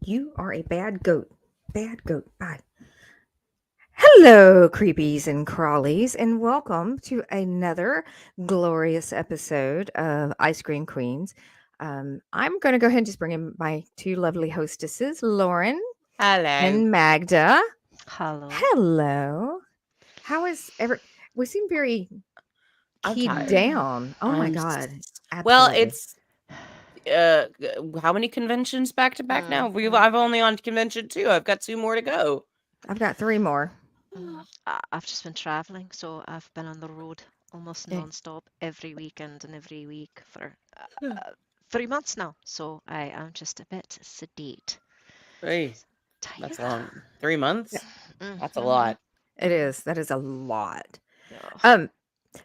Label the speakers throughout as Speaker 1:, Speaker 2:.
Speaker 1: You are a bad goat. Bad goat. Bye. Hello, creepies and crawlies, and welcome to another glorious episode of Ice Cream Queens. I'm going to go ahead and just bring in my two lovely hostesses, Lauren
Speaker 2: Hello.
Speaker 1: and Magda.
Speaker 3: Hello.
Speaker 1: Hello. How is every? We seem very
Speaker 2: I'm
Speaker 1: keyed
Speaker 2: tired.
Speaker 1: down. Oh my God.
Speaker 2: Well,
Speaker 1: Absolutely.
Speaker 2: it's how many conventions back to back now? I've only on convention 2. I've got 2 more to go.
Speaker 1: I've got three more.
Speaker 3: I've just been traveling, so I've been on the road almost
Speaker 1: Yeah.
Speaker 3: non-stop every weekend and every week for 3 months now. So I am just a bit sedate.
Speaker 2: Hey,
Speaker 3: Tired.
Speaker 2: that's long. 3 months?
Speaker 3: Mm,
Speaker 2: That's a lot.
Speaker 1: It is. That is a lot.
Speaker 3: yeah.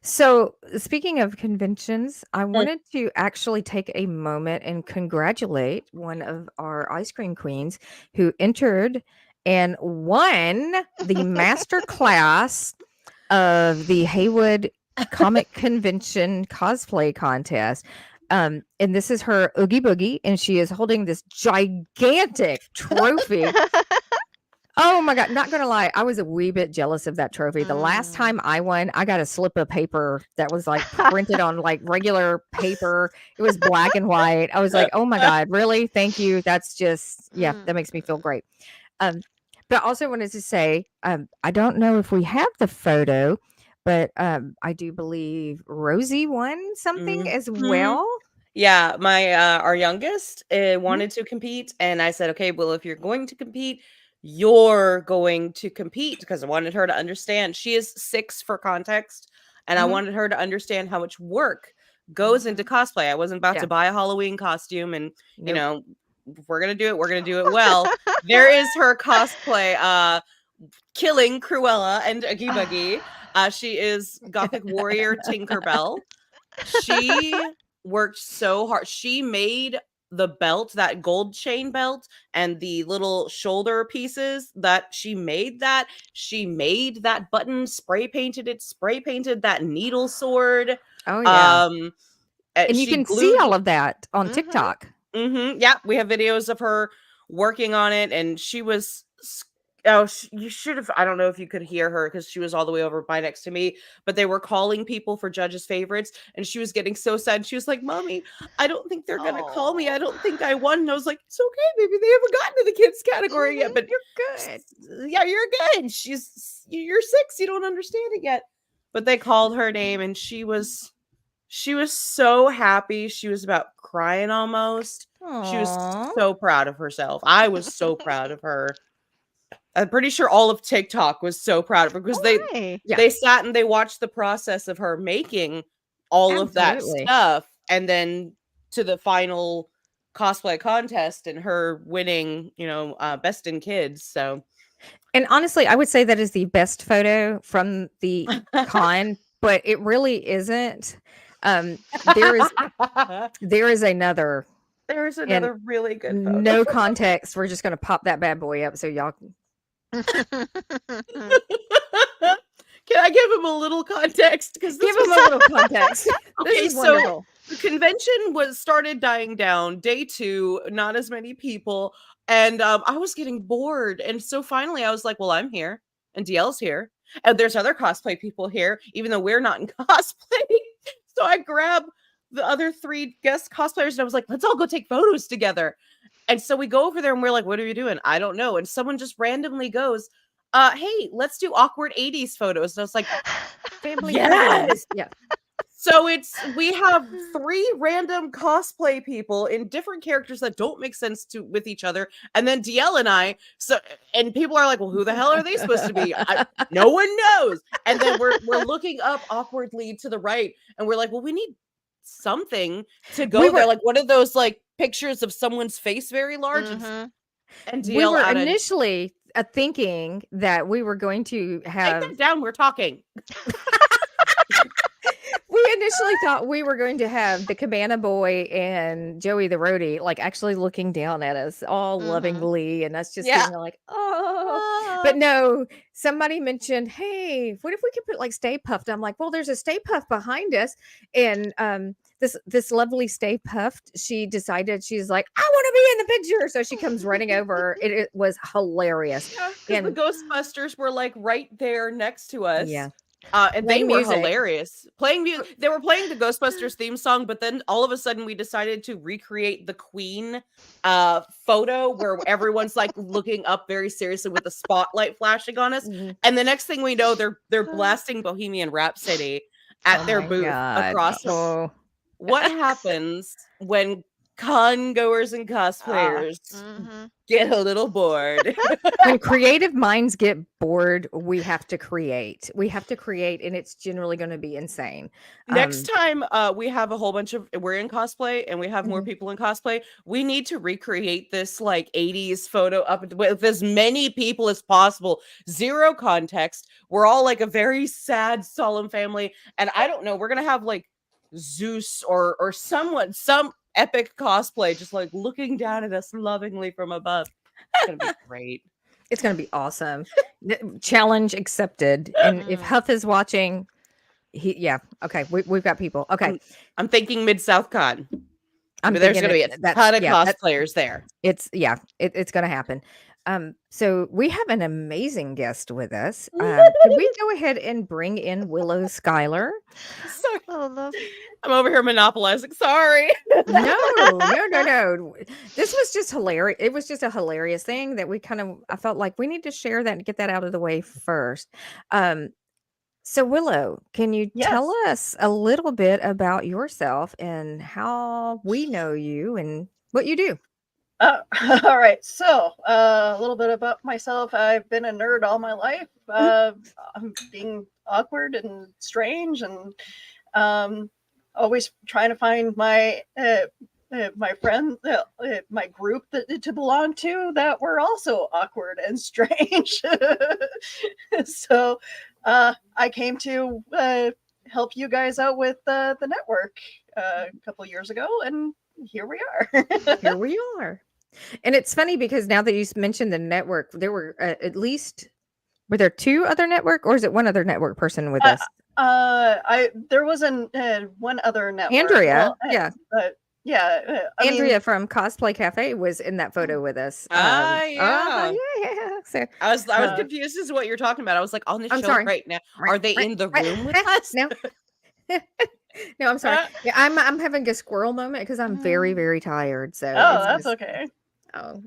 Speaker 1: So speaking of conventions, I
Speaker 2: Mm.
Speaker 1: wanted to actually take a moment and congratulate one of our ice cream queens who entered and won the master class of the Haywood Comic Convention cosplay contest. And this is her Oogie Boogie, and she is holding this gigantic trophy. Oh my God, not gonna lie, I was a wee bit jealous of that trophy. The last time I won, I got a slip of paper that was like printed on like regular paper. It was black and white. I was like, oh my God, really? Thank you. That's just, yeah, that makes me feel great. But I also wanted to say, I don't know if we have the photo, but I do believe Rosie won something as
Speaker 2: Mhm.
Speaker 1: well.
Speaker 2: Yeah, my our youngest
Speaker 1: Mhm.
Speaker 2: wanted to compete, and I said, "Okay, well, if you're going to compete, you're going to compete," because I wanted her to understand. She is 6 for context, and I
Speaker 1: Mhm.
Speaker 2: wanted her to understand how much work goes into cosplay. I wasn't about
Speaker 1: Yeah.
Speaker 2: to buy a Halloween costume and,
Speaker 1: Nope.
Speaker 2: if we're gonna do it, we're gonna do it well. There is her cosplay, killing Cruella and Oogie Boogie. She is Gothic Warrior Tinkerbell. She worked so hard. She made the belt, that gold chain belt, and the little shoulder pieces that she made that. She made that button, spray painted it, spray painted that needle sword.
Speaker 1: Oh yeah.
Speaker 2: Um,
Speaker 1: And you
Speaker 2: she
Speaker 1: can see
Speaker 2: glued.
Speaker 1: all of that on TikTok.
Speaker 2: Yeah, we have videos of her working on it, and she was. Oh, you should have. I don't know if you could hear her because she was all the way over by next to me, but they were calling people for judges' favorites, and she was getting so sad. She was like, "Mommy, I don't think they're gonna call me. I don't think I won." And I was like, "It's okay, baby. They haven't gotten to the kids category yet, but
Speaker 1: You're good.
Speaker 2: yeah, you're good. You're 6. You don't understand it yet." But they called her name, and she was so happy. She was about crying almost. She was
Speaker 1: Aww.
Speaker 2: so proud of herself. I was so proud of her. I'm pretty sure all of TikTok was so proud of her because they
Speaker 3: Why?
Speaker 1: Yeah,
Speaker 2: they sat and they watched the process of her making all of that
Speaker 1: absolutely.
Speaker 2: stuff and then to the final cosplay contest and her winning, best in kids. So
Speaker 1: And honestly, I would say that is the best photo from the con, but it really isn't. Um, there is there is another,
Speaker 2: there's
Speaker 1: and
Speaker 2: another really good photo.
Speaker 1: no context. We're just gonna pop that bad boy up so y'all can
Speaker 2: Can I give him a little context? Because
Speaker 1: give him a little context. This
Speaker 2: okay,
Speaker 1: is
Speaker 2: so
Speaker 1: wonderful.
Speaker 2: the convention was started dying down. Day 2, not as many people, and I was getting bored. And so finally, I was like, "Well, I'm here, and DL's here, and there's other cosplay people here, even though we're not in cosplay." So I grabbed the other 3 guest cosplayers, and I was like, "Let's all go take photos together." And so we go over there, and we're like, "What are you doing?" I don't know. And someone just randomly goes, "Hey, let's do awkward 80s photos." And I was like,
Speaker 1: Family photos.
Speaker 2: yes.
Speaker 1: Yeah.
Speaker 2: So we have 3 random cosplay people in different characters that don't make sense to with each other, and then DL and I. So and people are like, "Well, who the hell are they supposed to be?" No one knows. And then we're looking up awkwardly to the right, and we're like, "Well, we need something to
Speaker 1: We
Speaker 2: go
Speaker 1: were
Speaker 2: there, like one of those like pictures of someone's face very large." And
Speaker 1: we
Speaker 2: DL
Speaker 1: were
Speaker 2: added,
Speaker 1: initially thinking that we were going to
Speaker 2: "Take
Speaker 1: have
Speaker 2: that down. We're talking."
Speaker 1: we initially thought we were going to have the Cabana Boy and Joey the Roadie like actually looking down at us all lovingly and us just
Speaker 2: Yeah.
Speaker 1: being like, oh,
Speaker 2: Ah.
Speaker 1: but no, somebody mentioned, hey, what if we could put like Stay Puffed? I'm like, well, there's a Stay Puft behind us. And this lovely Stay Puffed, she decided, she's like, I want to be in the picture. So she comes running over. It was hilarious.
Speaker 2: Yeah, because the
Speaker 1: And
Speaker 2: Ghostbusters were like right there next to us.
Speaker 1: yeah,
Speaker 2: And they
Speaker 1: playing
Speaker 2: were
Speaker 1: music.
Speaker 2: hilarious. Playing music, they were playing the Ghostbusters theme song, but then all of a sudden we decided to recreate the Queen photo where everyone's like looking up very seriously with the spotlight flashing on us.
Speaker 1: Mhm.
Speaker 2: And the next thing we know, they're blasting Bohemian Rhapsody at
Speaker 1: Oh
Speaker 2: their
Speaker 1: my
Speaker 2: booth
Speaker 1: God.
Speaker 2: across.
Speaker 1: Oh,
Speaker 2: What happens when con goers and cosplayers get a little bored?
Speaker 1: when creative minds get bored, we have to create. We have to create, and it's generally going to be insane.
Speaker 2: Next time we have a whole bunch of we're in cosplay and we have more
Speaker 1: Mhm.
Speaker 2: people in cosplay, we need to recreate this like 80s photo up with as many people as possible. Zero context. We're all like a very sad, solemn family. And I don't know, we're gonna have like Zeus or someone, some epic cosplay, just like looking down at us lovingly from above. It's gonna be great.
Speaker 1: It's going to be awesome. Challenge accepted. And if Huff is watching, okay, we've got people. Okay,
Speaker 2: I'm thinking Mid-South Con.
Speaker 1: I'm
Speaker 2: There's
Speaker 1: thinking
Speaker 2: gonna be a ton of cosplayers there.
Speaker 1: it's going to happen. So we have an amazing guest with us. Can we go ahead and bring in Willow Skylor?
Speaker 2: Sorry.
Speaker 3: Oh, love.
Speaker 2: I'm over here monopolizing. Sorry.
Speaker 1: No. This was just hilarious. It was just a hilarious thing that I felt like we need to share that and get that out of the way first. So Willow, can you tell us a little bit about yourself and how we know you and what you do?
Speaker 4: All right. So a little bit about myself. I've been a nerd all my life. I'm being awkward and strange and always trying to find my my friend, my group to belong to that were also awkward and strange. So I came to help you guys out with the network a couple years ago, and here we are.
Speaker 1: Here we are. And it's funny because now that you mentioned the network, there were were there two other network, or is it one other network person with us?
Speaker 4: There was one other network.
Speaker 1: Andrea,
Speaker 4: but
Speaker 1: Andrea from Cosplay Cafe was in that photo with us.
Speaker 2: Yeah.
Speaker 1: So
Speaker 2: I was confused as to what you're talking about. I was like, on the
Speaker 1: I'm
Speaker 2: show
Speaker 1: sorry.
Speaker 2: right now. Are they in the room with us?
Speaker 1: No. No, I'm sorry. Yeah, I'm having a squirrel moment because I'm very, very tired. So
Speaker 4: that's okay.
Speaker 1: Oh.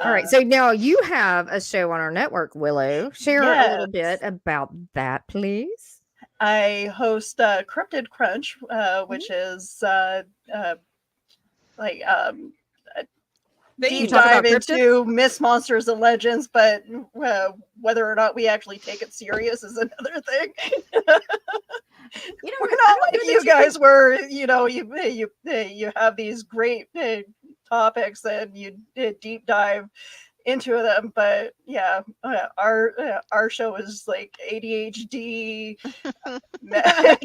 Speaker 1: All right. So now you have a show on our network, Willow. Share a little bit about that, please.
Speaker 4: I host Cryptid Crunch, which is deep dive into myths, monsters, and legends, but whether or not we actually take it serious is another thing. We're not like you guys where you have these great topics and you deep dive into them, but our show is like ADHD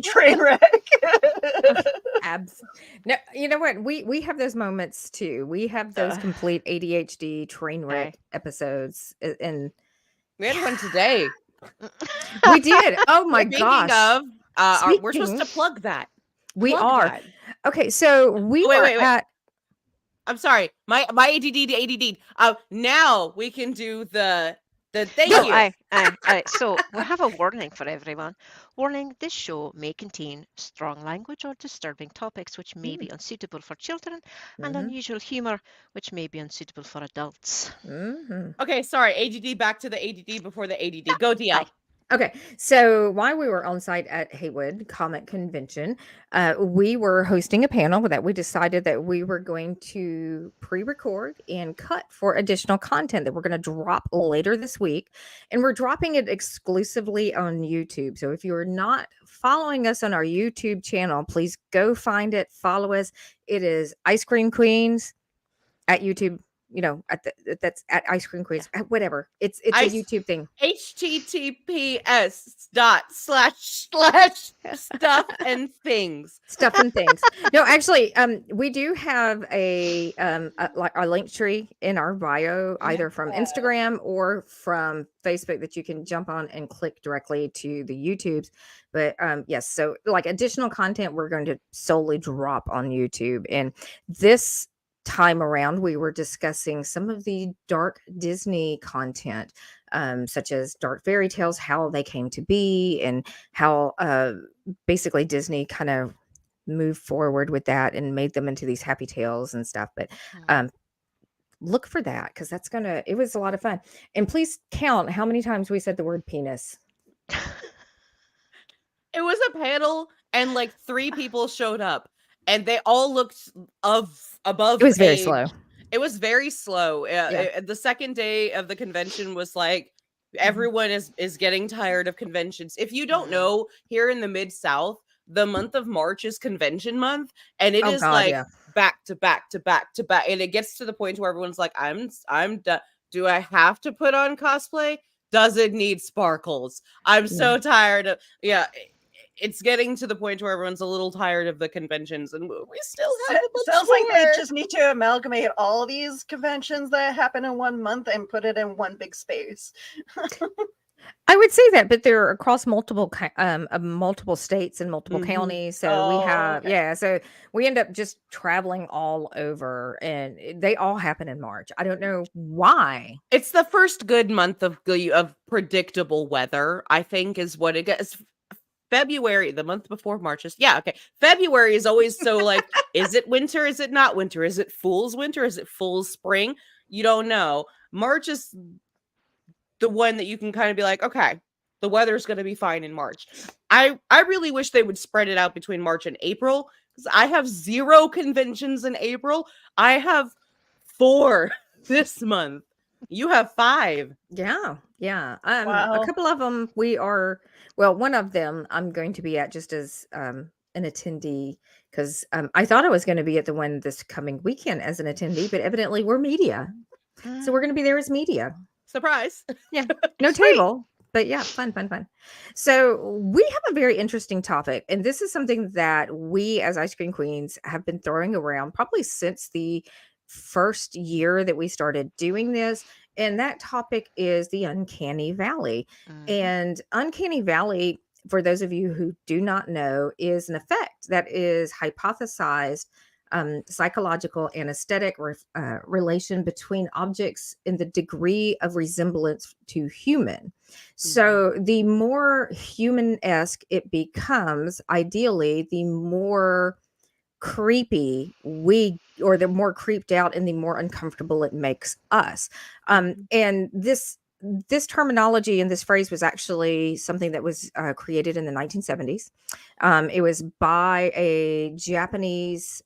Speaker 4: train wreck.
Speaker 1: No, you know what? We have those moments too. We have those complete ADHD train wreck episodes, and
Speaker 2: we had one today.
Speaker 1: We did. Oh my gosh!
Speaker 2: We're supposed to plug that.
Speaker 1: We are. That. Okay, so we were at.
Speaker 2: I'm sorry, my ADD to ADD. Now we can do the thank you.
Speaker 3: Aye. So we have a warning for everyone. Warning: this show may contain strong language or disturbing topics which may be unsuitable for children, and unusual humor which may be unsuitable for adults.
Speaker 2: Okay, sorry. ADD. Back to the ADD before the ADD. Go DL.
Speaker 1: Okay, so while we were on site at Haywood Comic Convention, we were hosting a panel that we decided that we were going to pre-record and cut for additional content that we're going to drop later this week. And we're dropping it exclusively on YouTube. So if you're not following us on our YouTube channel, please go find it, follow us. It is Ice Cream Queens at YouTube. that's at Ice Cream Queens, whatever. It's a
Speaker 2: Ice-
Speaker 1: YouTube thing.
Speaker 2: https:// stuff and things.
Speaker 1: No, actually, we do have a like a link tree in our bio, either from Instagram or from Facebook, that you can jump on and click directly to the YouTubes. But yes, so like additional content we're going to solely drop on YouTube. And this time around, we were discussing some of the dark Disney content, such as dark fairy tales, how they came to be, and how basically Disney kind of moved forward with that and made them into these happy tales and stuff. But look for that, because it was a lot of fun. And please count how many times we said the word penis.
Speaker 2: It was a panel, and like 3 people showed up, and they all looked above.
Speaker 1: It was very
Speaker 2: age.
Speaker 1: slow.
Speaker 2: It was very slow. The second day of the convention was like, everyone is getting tired of conventions. If you don't know, here in the Mid-South, the month of March is convention month, and it is back to back to back to back, and it gets to the point where everyone's like, I'm done. Do I have to put on cosplay? Does it need sparkles? I'm so tired of it's getting to the point where everyone's a little tired of the conventions, and we still have
Speaker 4: sounds like they just need to amalgamate all these conventions that happen in one month and put it in one big space.
Speaker 1: I would say that, but they're across multiple states and multiple counties. So we have, so we end up just traveling all over, and they all happen in March. I don't know why.
Speaker 2: It's the first good month of predictable weather, I think, is what it gets. February, the month before March, February is always so like, is it winter? Is it not winter? Is it fool's winter? Is it fool's spring? You don't know. March is the one that you can kind of be like, okay, the weather's going to be fine in March. I really wish they would spread it out between March and April, because I have 0 conventions in April. I have 4 this month. You have 5.
Speaker 1: Yeah.
Speaker 4: Wow.
Speaker 1: A couple of them one of them I'm going to be at just as an attendee, because I thought I was going to be at the one this coming weekend as an attendee, but evidently we're media. So we're going to be there as media.
Speaker 2: Surprise.
Speaker 1: Yeah. No table, but yeah, fun. So we have a very interesting topic, and this is something that we as Ice Cream Queens have been throwing around probably since the first year that we started doing this. And that topic is the Uncanny Valley. And Uncanny Valley, for those of you who do not know, is an effect that is hypothesized psychological and aesthetic relation between objects in the degree of resemblance to human. So the more human-esque it becomes, ideally, the more creepy the more creeped out and the more uncomfortable it makes us. And this terminology and this phrase was actually something that was created in the 1970s. It was by a Japanese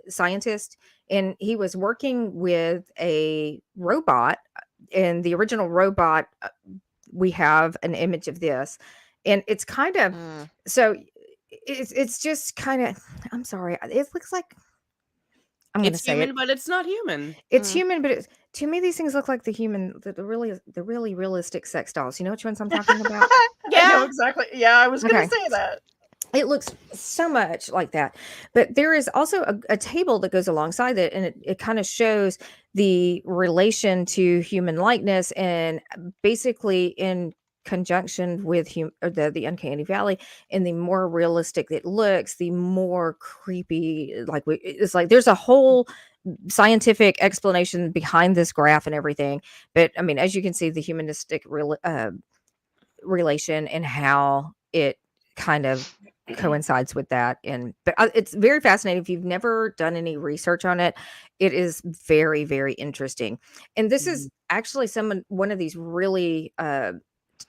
Speaker 1: scientist, and he was working with a robot. And the original robot, we have an image of this, and it's kind of so. It's just kind of, I'm sorry, it looks like, I'm going to say
Speaker 2: human,
Speaker 1: it,
Speaker 2: but it's not human.
Speaker 1: It's human, but to me, these things look like the really realistic sex dolls. You know which ones I'm talking about?
Speaker 4: I know exactly. Yeah, I was going to say that.
Speaker 1: It looks so much like that. But there is also a table that goes alongside it, and it kind of shows the relation to human likeness, and basically in conjunction with the Uncanny Valley, and the more realistic it looks, the more creepy. It's like there's a whole scientific explanation behind this graph and everything. But I mean, as you can see, the humanistic relation and how it kind of coincides with that. But it's very fascinating. If you've never done any research on it, it is very, very interesting. And this is actually one of these really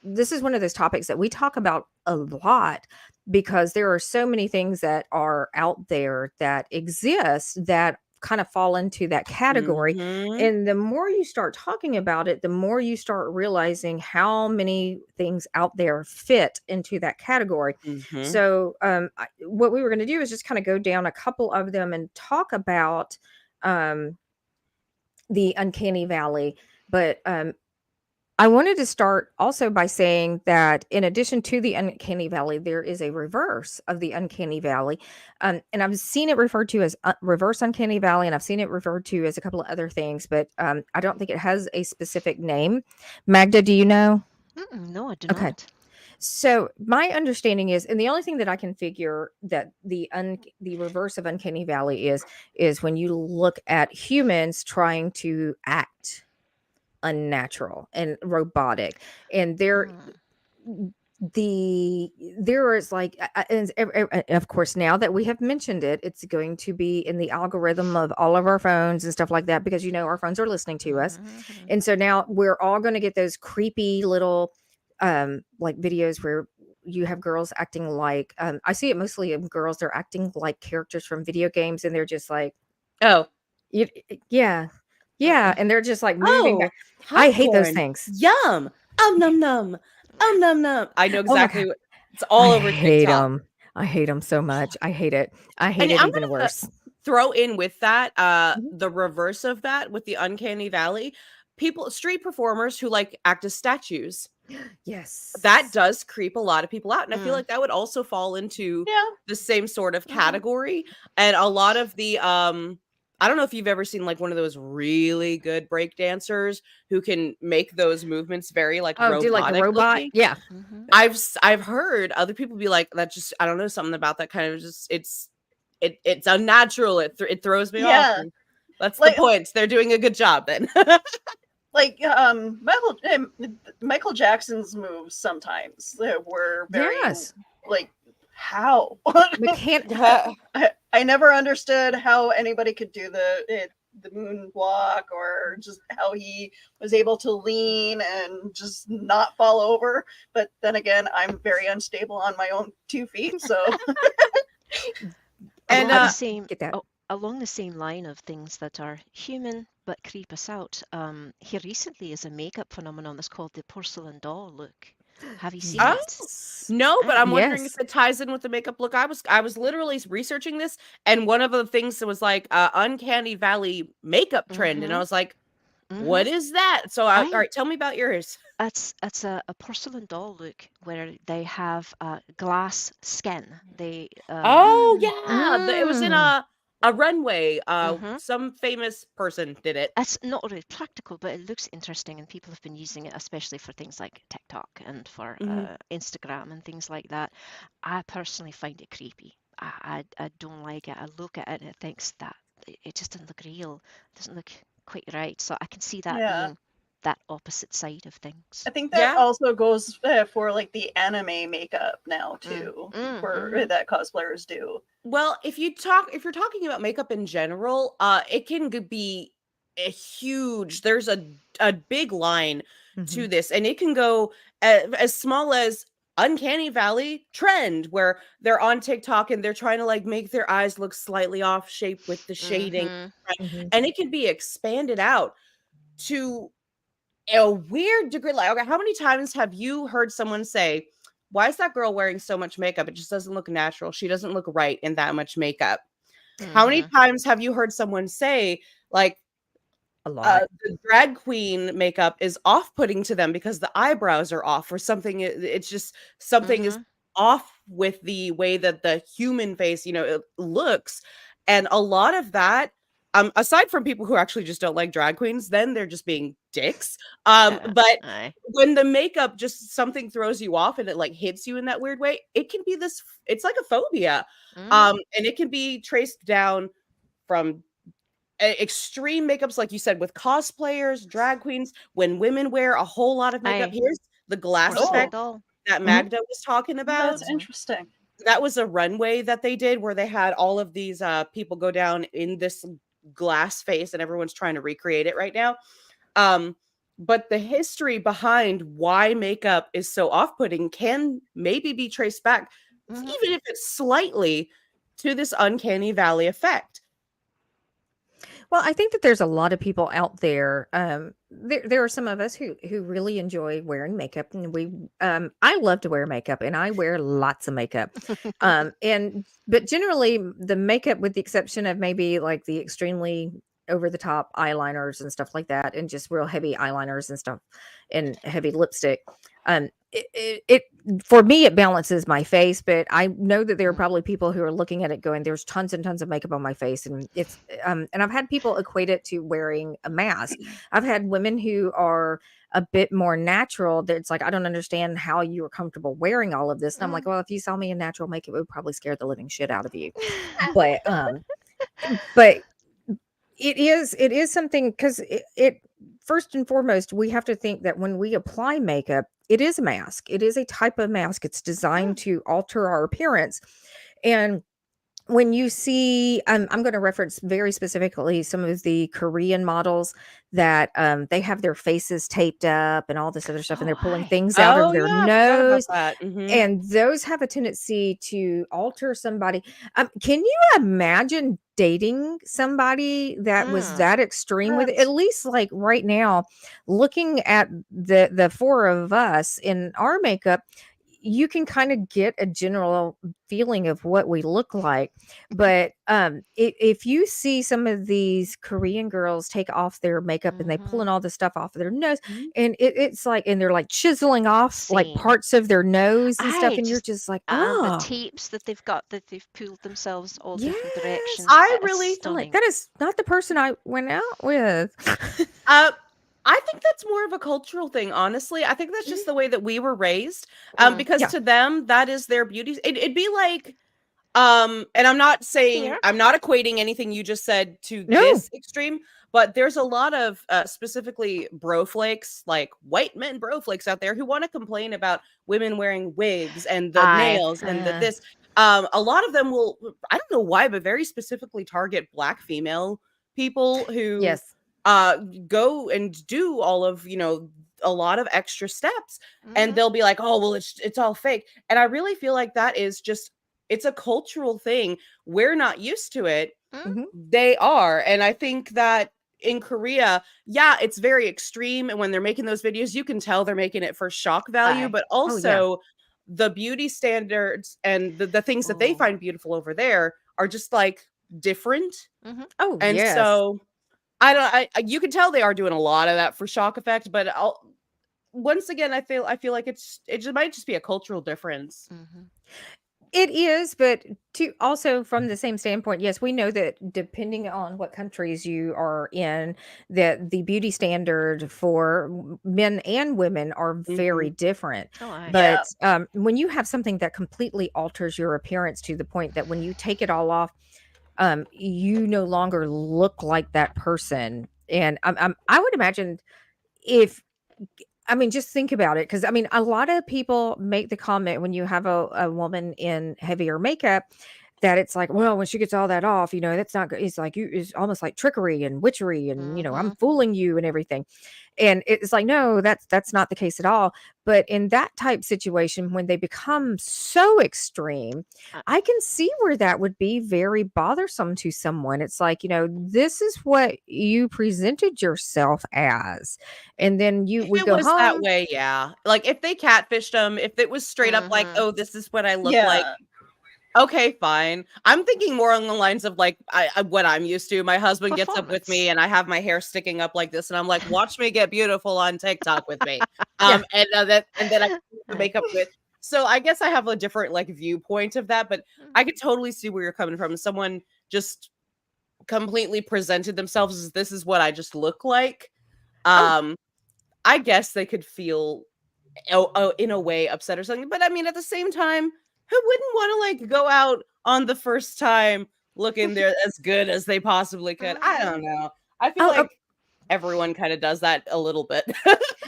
Speaker 1: this is one of those topics that we talk about a lot, because there are so many things that are out there that exist that kind of fall into that category. And the more you start talking about it, the more you start realizing how many things out there fit into that category. So what we were going to do is just kind of go down a couple of them and talk about the Uncanny Valley. But I wanted to start also by saying that in addition to the Uncanny Valley, there is a reverse of the Uncanny Valley. And I've seen it referred to as reverse Uncanny Valley, and I've seen it referred to as a couple of other things, but I don't think it has a specific name. Magda, do you know?
Speaker 3: No, I do
Speaker 1: Okay.
Speaker 3: not.
Speaker 1: So my understanding is, and the only thing that I can figure that the reverse of Uncanny Valley is when you look at humans trying to act unnatural and robotic, and there is like and of course, now that we have mentioned it, it's going to be in the algorithm of all of our phones and stuff like that, because our phones are listening to us. And so now we're all going to get those creepy little like videos where you have girls acting like I see it mostly in girls. They're acting like characters from video games, and they're just like,
Speaker 2: Oh,
Speaker 1: yeah, and they're just like moving back.
Speaker 2: oh,
Speaker 1: I hate those
Speaker 2: popcorn.
Speaker 1: things.
Speaker 2: Yum. Num num. Num num. I know
Speaker 1: Oh my
Speaker 2: exactly
Speaker 1: God.
Speaker 2: what it's all
Speaker 1: I
Speaker 2: over
Speaker 1: hate
Speaker 2: TikTok.
Speaker 1: them. I hate them so much. I hate it. I hate
Speaker 2: And
Speaker 1: it
Speaker 2: I'm
Speaker 1: even
Speaker 2: gonna
Speaker 1: worse.
Speaker 2: throw in with that
Speaker 1: Mhm.
Speaker 2: the reverse of that with the Uncanny Valley. People, street performers who like act as statues.
Speaker 1: Yes.
Speaker 2: That does creep a lot of people out. And I feel
Speaker 3: Mm.
Speaker 2: like that would also fall into
Speaker 4: Yeah.
Speaker 2: the same sort of category. And a lot of the I don't know if you've ever seen like one of those really good break dancers who can make those movements very like
Speaker 1: Oh, do like the
Speaker 2: robotic
Speaker 1: robot?
Speaker 2: looking.
Speaker 1: Yeah.
Speaker 2: I've heard other people be like, that just, I don't know, something about that kind of just it's unnatural. It throws me off.
Speaker 4: Yeah.
Speaker 2: And that's
Speaker 4: Like-
Speaker 2: the point. They're doing a good job then.
Speaker 4: Like Michael Jackson's moves sometimes were very
Speaker 1: Yes.
Speaker 4: like how
Speaker 1: We can't.
Speaker 4: I never understood how anybody could do the moonwalk, or just how he was able to lean and just not fall over. But then again, I'm very unstable on my own 2 feet, so
Speaker 2: And
Speaker 3: along the same
Speaker 1: Get that.
Speaker 3: along the same line of things that are human but creep us out, here recently is a makeup phenomenon that's called the porcelain doll look. Have you seen
Speaker 2: Oh,
Speaker 3: it?
Speaker 2: no, but I'm wondering
Speaker 1: Yes.
Speaker 2: if it ties in with the makeup look. I was literally researching this, and one of the things that was like Uncanny Valley makeup trend, and I was like, what is that? So all right, tell me about yours.
Speaker 3: It's a porcelain doll look where they have glass skin. They
Speaker 2: Oh yeah, it was in
Speaker 1: Mm.
Speaker 2: a runway.
Speaker 3: Mhm.
Speaker 2: Some famous person did it.
Speaker 3: It's not really practical, but it looks interesting, and people have been using it, especially for things like TikTok and for Instagram and things like that. I personally find it creepy. I don't like it. I look at it and it thinks that it just doesn't look real. It doesn't look quite right. So I can see that
Speaker 4: yeah.
Speaker 3: being that opposite side of things.
Speaker 4: I think that
Speaker 2: Yeah.
Speaker 4: also goes for like the anime makeup now too, for that cosplayers do.
Speaker 2: Well, if you're talking about makeup in general, it can be a huge. There's a big line to this, and it can go as small as Uncanny Valley trend, where they're on TikTok and they're trying to like make their eyes look slightly off shape with the shading, and it can be expanded out to a weird degree. Like, okay, how many times have you heard someone say, why is that girl wearing so much makeup? It just doesn't look natural. She doesn't look right in that much makeup. How many times have you heard someone say, like,
Speaker 1: A lot.
Speaker 2: the drag queen makeup is off-putting to them because the eyebrows are off or something? It's just something is off with the way that the human face, it looks. And a lot of that, aside from people who actually just don't like drag queens, then they're just being dicks. But when the makeup just something throws you off and it like hits you in that weird way, it can be this, it's like a phobia. And it can be traced down from extreme makeups, like you said, with cosplayers, drag queens, when women wear a whole lot of makeup. Here's the glass effect that Magda was talking about.
Speaker 4: That's interesting.
Speaker 2: That was a runway that they did where they had all of these people go down in this glass face, and everyone's trying to recreate it right now. But the history behind why makeup is so off-putting can maybe be traced back, even if it's slightly, to this Uncanny Valley effect.
Speaker 1: Well, I think that there's a lot of people out there. There are some of us who really enjoy wearing makeup, and I love to wear makeup, and I wear lots of makeup. But generally, the makeup, with the exception of maybe like the extremely over the top eyeliners and stuff like that, and just real heavy eyeliners and stuff, and heavy lipstick. It for me, it balances my face, but I know that there are probably people who are looking at it going, there's tons and tons of makeup on my face. And it's, and I've had people equate it to wearing a mask. I've had women who are a bit more natural. That it's like, I don't understand how you are comfortable wearing all of this. And I'm like, well, if you saw me in natural makeup, it would probably scare the living shit out of you. But, but it is something, because it first and foremost, we have to think that when we apply makeup, it is a mask. It is a type of mask. It's designed to alter our appearance. And when you see, I'm going to reference very specifically some of the Korean models that they have their faces taped up and all this other stuff, and they're pulling things out of their
Speaker 2: yeah, I forgot about
Speaker 1: nose.
Speaker 2: that. Mhm.
Speaker 1: And those have a tendency to alter somebody. Can you imagine dating somebody that was that extreme with it? At least like right now, looking at the four of us in our makeup, you can kind of get a general feeling of what we look like. But if you see some of these Korean girls take off their makeup and they pulling all the stuff off of their nose,
Speaker 2: Mhm.
Speaker 1: and it's like, and they're like chiseling off like
Speaker 3: Same.
Speaker 1: parts of their nose and stuff,
Speaker 3: Aye,
Speaker 1: and you're
Speaker 3: just
Speaker 1: just like,
Speaker 3: and the
Speaker 1: oh
Speaker 3: tapes that they've got, that they've pulled themselves all different directions.
Speaker 2: I
Speaker 3: It is
Speaker 2: really-
Speaker 1: I'm like,
Speaker 3: stunning.
Speaker 1: that is not the person I went out with.
Speaker 2: I think that's more of a cultural thing, honestly. I think that's just the way that we were raised. Because
Speaker 1: Yeah.
Speaker 2: to them, that is their beauty. It'd be like, and I'm not saying,
Speaker 3: Here.
Speaker 2: I'm not equating anything you just said to
Speaker 1: No.
Speaker 2: this extreme, but there's a lot of specifically bro flakes, like white men bro flakes out there who want to complain about women wearing wigs and the
Speaker 3: Aye.
Speaker 2: nails and this. A lot of them will, I don't know why, but very specifically target Black female people who
Speaker 1: Yes.
Speaker 2: go and do all of, a lot of extra steps, and
Speaker 3: Mhm.
Speaker 2: they'll be like, oh, well, it's all fake. And I really feel like that is just, it's a cultural thing. We're not used to it.
Speaker 3: Mhm.
Speaker 2: They are. And I think that in Korea, yeah, it's very extreme. And when they're making those videos, you can tell they're making it for shock value,
Speaker 3: Aye.
Speaker 2: but
Speaker 1: Oh, yeah.
Speaker 2: also the beauty standards and the things that they
Speaker 3: Oh.
Speaker 2: find beautiful over there are just like different.
Speaker 3: Mhm.
Speaker 1: Oh,
Speaker 2: And
Speaker 1: yes.
Speaker 2: so you can tell they are doing a lot of that for shock effect, but once again, I feel like it just might just be a cultural difference.
Speaker 3: Mhm.
Speaker 1: It is, but to also from the same standpoint, yes, we know that depending on what countries you are in, that the beauty standard for men and women are very different.
Speaker 3: Oh, aye.
Speaker 4: Yeah.
Speaker 1: But when you have something that completely alters your appearance to the point that when you take it all off, you no longer look like that person. And I would imagine if I mean, just think about it, because I mean, a lot of people make the comment when you have a woman in heavier makeup that it's like, well, when she gets all that off, that's not good. It's like it's almost like trickery and witchery, and I'm fooling you and everything. And it's like, no, that's not the case at all. But in that type situation, when they become so extreme, I can see where that would be very bothersome to someone. It's like, this is what you presented yourself as, and then
Speaker 2: If
Speaker 1: we
Speaker 2: it
Speaker 1: go
Speaker 2: was that
Speaker 1: home.
Speaker 2: way, yeah. Like if they catfished them, if it was straight up like, oh, this is what I look like.
Speaker 4: Yeah.
Speaker 2: Okay, fine. I'm thinking more on the lines of like what I'm used to. My husband gets up with me
Speaker 3: Performance.
Speaker 2: and I have my hair sticking up like this, and I'm like, watch me get beautiful on TikTok with me.
Speaker 1: Yeah.
Speaker 2: And then I put the makeup with. So I guess I have a different like viewpoint of that, but I could totally see where you're coming from. Someone just completely presented themselves as this is what I just look like. I guess they could feel in a way upset or something. But I mean, at the same time, who wouldn't want to like go out on the first time looking there as good as they possibly could? I don't know. I feel like everyone kind of does that a little bit.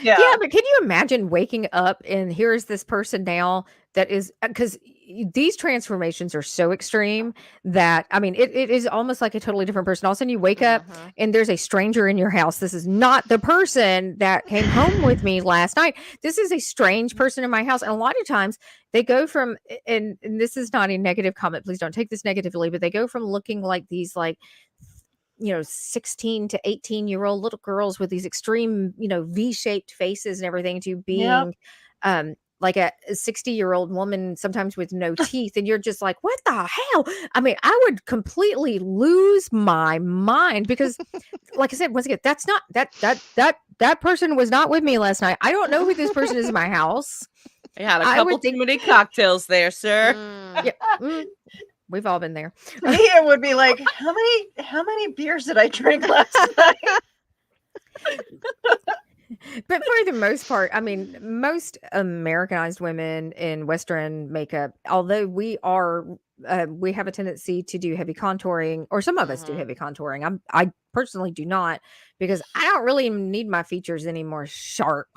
Speaker 1: Yeah,
Speaker 4: Yeah.
Speaker 1: but can you imagine waking up and here's this person now that is, because these transformations are so extreme that I mean it is almost like a totally different person. All of a sudden you wake up and there's a stranger in your house. This is not the person that came home with me last night. This is a strange person in my house. And a lot of times they go from, and this is not a negative comment, please don't take this negatively, but they go from looking like these like 16 to 18-year-old little girls with these extreme, V-shaped faces and everything to being like a 60-year-old woman, sometimes with no teeth, and you're just like, what the hell? I mean, I would completely lose my mind because, like I said, once again, that's not that person was not with me last night. I don't know who this person is in my house.
Speaker 2: I had a
Speaker 1: I
Speaker 2: couple
Speaker 1: would
Speaker 2: too
Speaker 1: think,
Speaker 2: many cocktails there, sir.
Speaker 1: yeah, we've all been there.
Speaker 4: Mia would be like, how many beers did I drink last night?
Speaker 1: But for the most part, I mean, most Americanized women in Western makeup, although we have a tendency to do heavy contouring, or some of us do heavy contouring. I personally do not, because I don't really need my features any more sharp.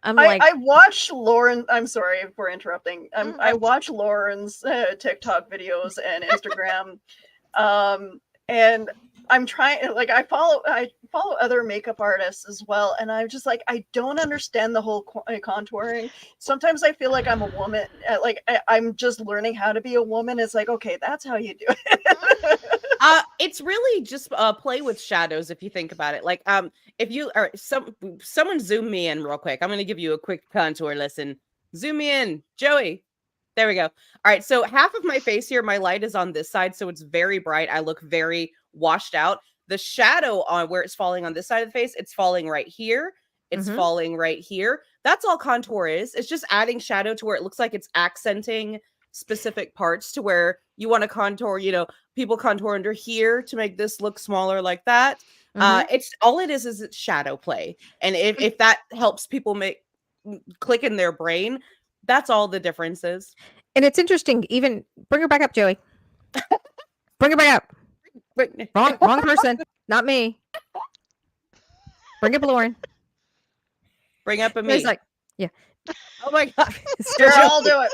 Speaker 4: I watch Lauren. I'm sorry for interrupting. I watch Lauren's TikTok videos and Instagram, and I'm trying. Like, I follow other makeup artists as well, and I'm just like, I don't understand the whole contouring. Sometimes I feel like I'm a woman. I'm just learning how to be a woman. It's like, okay, that's how you do it.
Speaker 2: It's really just play with shadows if you think about it. Like, if you are someone zoom me in real quick. I'm going to give you a quick contour lesson. Zoom me in, Joey. There we go. All right, so half of my face here, my light is on this side, so it's very bright. I look very washed out. The shadow on where it's falling on this side of the face, it's falling right here. It's falling right here. That's all contour is. It's just adding shadow to where it looks like it's accenting specific parts to where you want to contour, people contour under here to make this look smaller like that. It's all it is it's shadow play. And if that helps people click in their brain, that's all the difference is.
Speaker 1: And it's interesting, even bring her back up, Joey. Bring her back up. Wrong person, not me. Bring up Lauren.
Speaker 2: Bring up a me.
Speaker 1: He's like, yeah.
Speaker 2: Oh my God.
Speaker 4: Sure, I'll do it.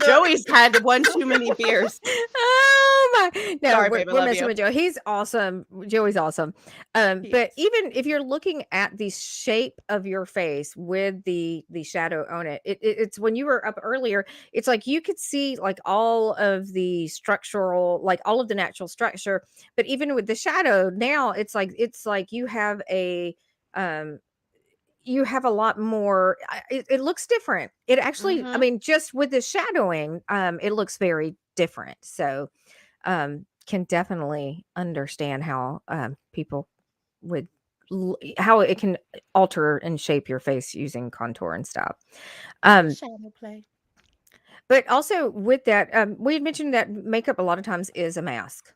Speaker 2: Joey's had one too many beers.
Speaker 1: Oh my! No,
Speaker 2: sorry,
Speaker 1: we're
Speaker 2: babe, I love
Speaker 1: messing
Speaker 2: you.
Speaker 1: with Joe. He's awesome. Joey's awesome. But even if you're looking at the shape of your face with the shadow on it, it's when you were up earlier. It's like you could see like all of the structural, like all of the natural structure. But even with the shadow now, it's like you have a you have a lot more. It looks different. It actually, I mean, just with the shadowing, it looks very different. So, can definitely understand how people would how it can alter and shape your face using contour and stuff.
Speaker 2: Shadow play.
Speaker 1: But also with that, we had mentioned that makeup a lot of times is a mask.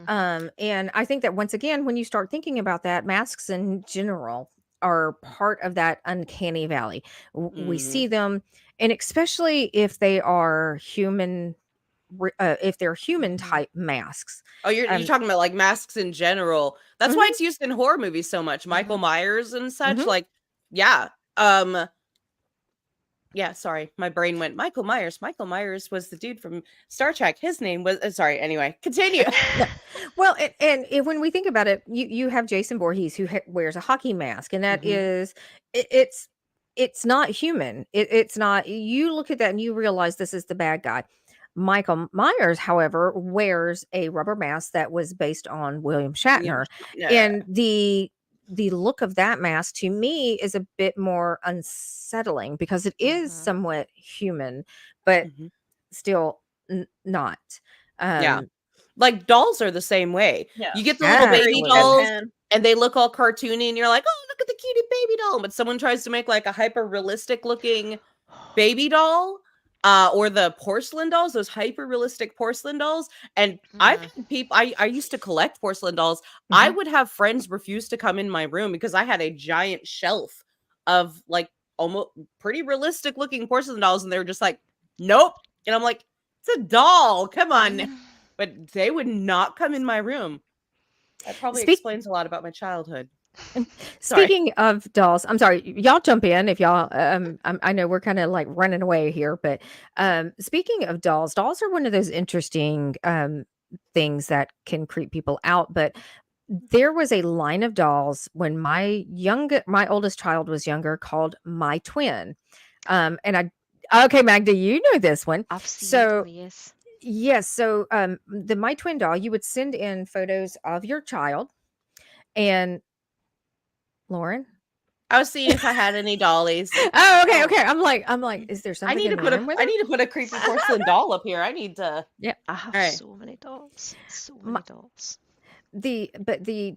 Speaker 1: And I think that once again, when you start thinking about that, masks in general are part of that uncanny valley. We see them, and especially if they are human, if they're human type masks.
Speaker 2: Oh, you're talking about like masks in general. That's why it's used in horror movies so much. Michael Myers and such. Like, yeah. Yeah, sorry. My brain went Michael Myers. Michael Myers was the dude from Star Trek. His name was sorry. Anyway, continue.
Speaker 1: Well, and when we think about it, you have Jason Voorhees who wears a hockey mask, and that is it's not human. It's not. You look at that and you realize this is the bad guy. Michael Myers, however, wears a rubber mask that was based on William Shatner, and the look of that mask to me is a bit more unsettling because it is somewhat human, but still not.
Speaker 2: Yeah. Like dolls are the same way.
Speaker 4: Yeah.
Speaker 2: You get the little baby dolls
Speaker 4: Deadpan.
Speaker 2: and they look all cartoony and you're like, oh, look at the cutie baby doll. But someone tries to make like a hyper realistic looking baby doll. Or the porcelain dolls, those hyper realistic porcelain dolls. And I've had people, I used to collect porcelain dolls. I would have friends refuse to come in my room because I had a giant shelf of like almost pretty realistic looking porcelain dolls. And they were just like, nope. And I'm like, it's a doll. Come on. But they would not come in my room. That probably explains a lot about my childhood.
Speaker 1: Speaking of dolls, I'm sorry, y'all jump in if y'all I know we're kind of like running away here, but speaking of dolls are one of those interesting things that can creep people out. But there was a line of dolls when my oldest child was younger called My Twin. And okay, Magda, you know this one.
Speaker 3: I've seen
Speaker 1: So
Speaker 3: it, yes.
Speaker 1: yes, so the My Twin doll, you would send in photos of your child. And Lauren,
Speaker 2: I was seeing if I had any dollies.
Speaker 1: Oh, okay. I'm like, is there
Speaker 2: I
Speaker 1: something
Speaker 2: need
Speaker 1: in
Speaker 2: to put
Speaker 1: the room with
Speaker 2: I
Speaker 1: her?
Speaker 2: need to put a creepy porcelain doll up here. I need to.
Speaker 3: I have
Speaker 2: All right.
Speaker 3: so many dolls. So
Speaker 1: My-
Speaker 3: many dolls.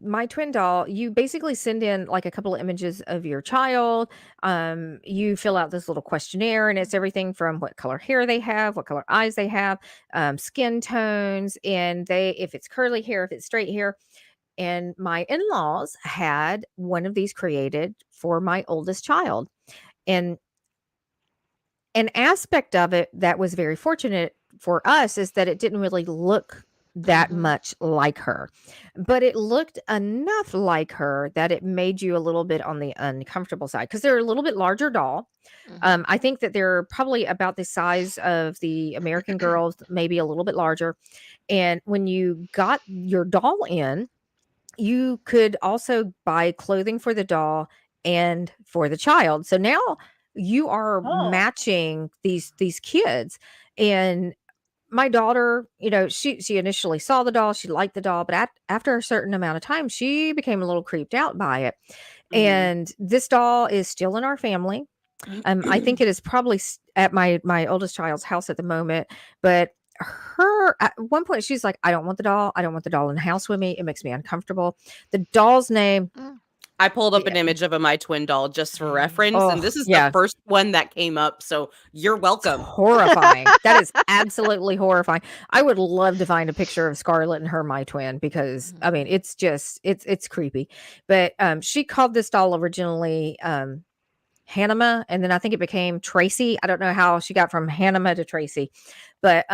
Speaker 1: My twin doll, you basically send in like a couple of images of your child. You fill out this little questionnaire, and it's everything from what color hair they have, what color eyes they have, skin tones, and if it's curly hair, if it's straight hair. And my in-laws had one of these created for my oldest child. And an aspect of it that was very fortunate for us is that it didn't really look that
Speaker 3: Mhm.
Speaker 1: much like her, but it looked enough like her that it made you a little bit on the uncomfortable side because they're a little bit larger doll.
Speaker 3: Mhm.
Speaker 1: I think that they're probably about the size of the American Girls, maybe a little bit larger. And when you got your doll in, you could also buy clothing for the doll and for the child. So now you are
Speaker 4: Oh.
Speaker 1: matching these kids. And my daughter, she initially saw the doll, she liked the doll, but after a certain amount of time, she became a little creeped out by it. And this doll is still in our family. I think it is probably at my oldest child's house at the moment, but her at one point she's like, I don't want the doll. I don't want the doll in the house with me. It makes me uncomfortable. The doll's name.
Speaker 2: I pulled up
Speaker 1: Yeah.
Speaker 2: an image of my twin doll just for reference,
Speaker 1: Oh,
Speaker 2: and this is
Speaker 1: yeah.
Speaker 2: the first one that came up. So you're
Speaker 1: It's
Speaker 2: welcome.
Speaker 1: horrifying. That is absolutely horrifying. I would love to find a picture of Scarlett and her my twin because I mean it's just it's creepy. But she called this doll originally Hannah, and then I think it became Tracy. I don't know how she got from Hannah to Tracy, but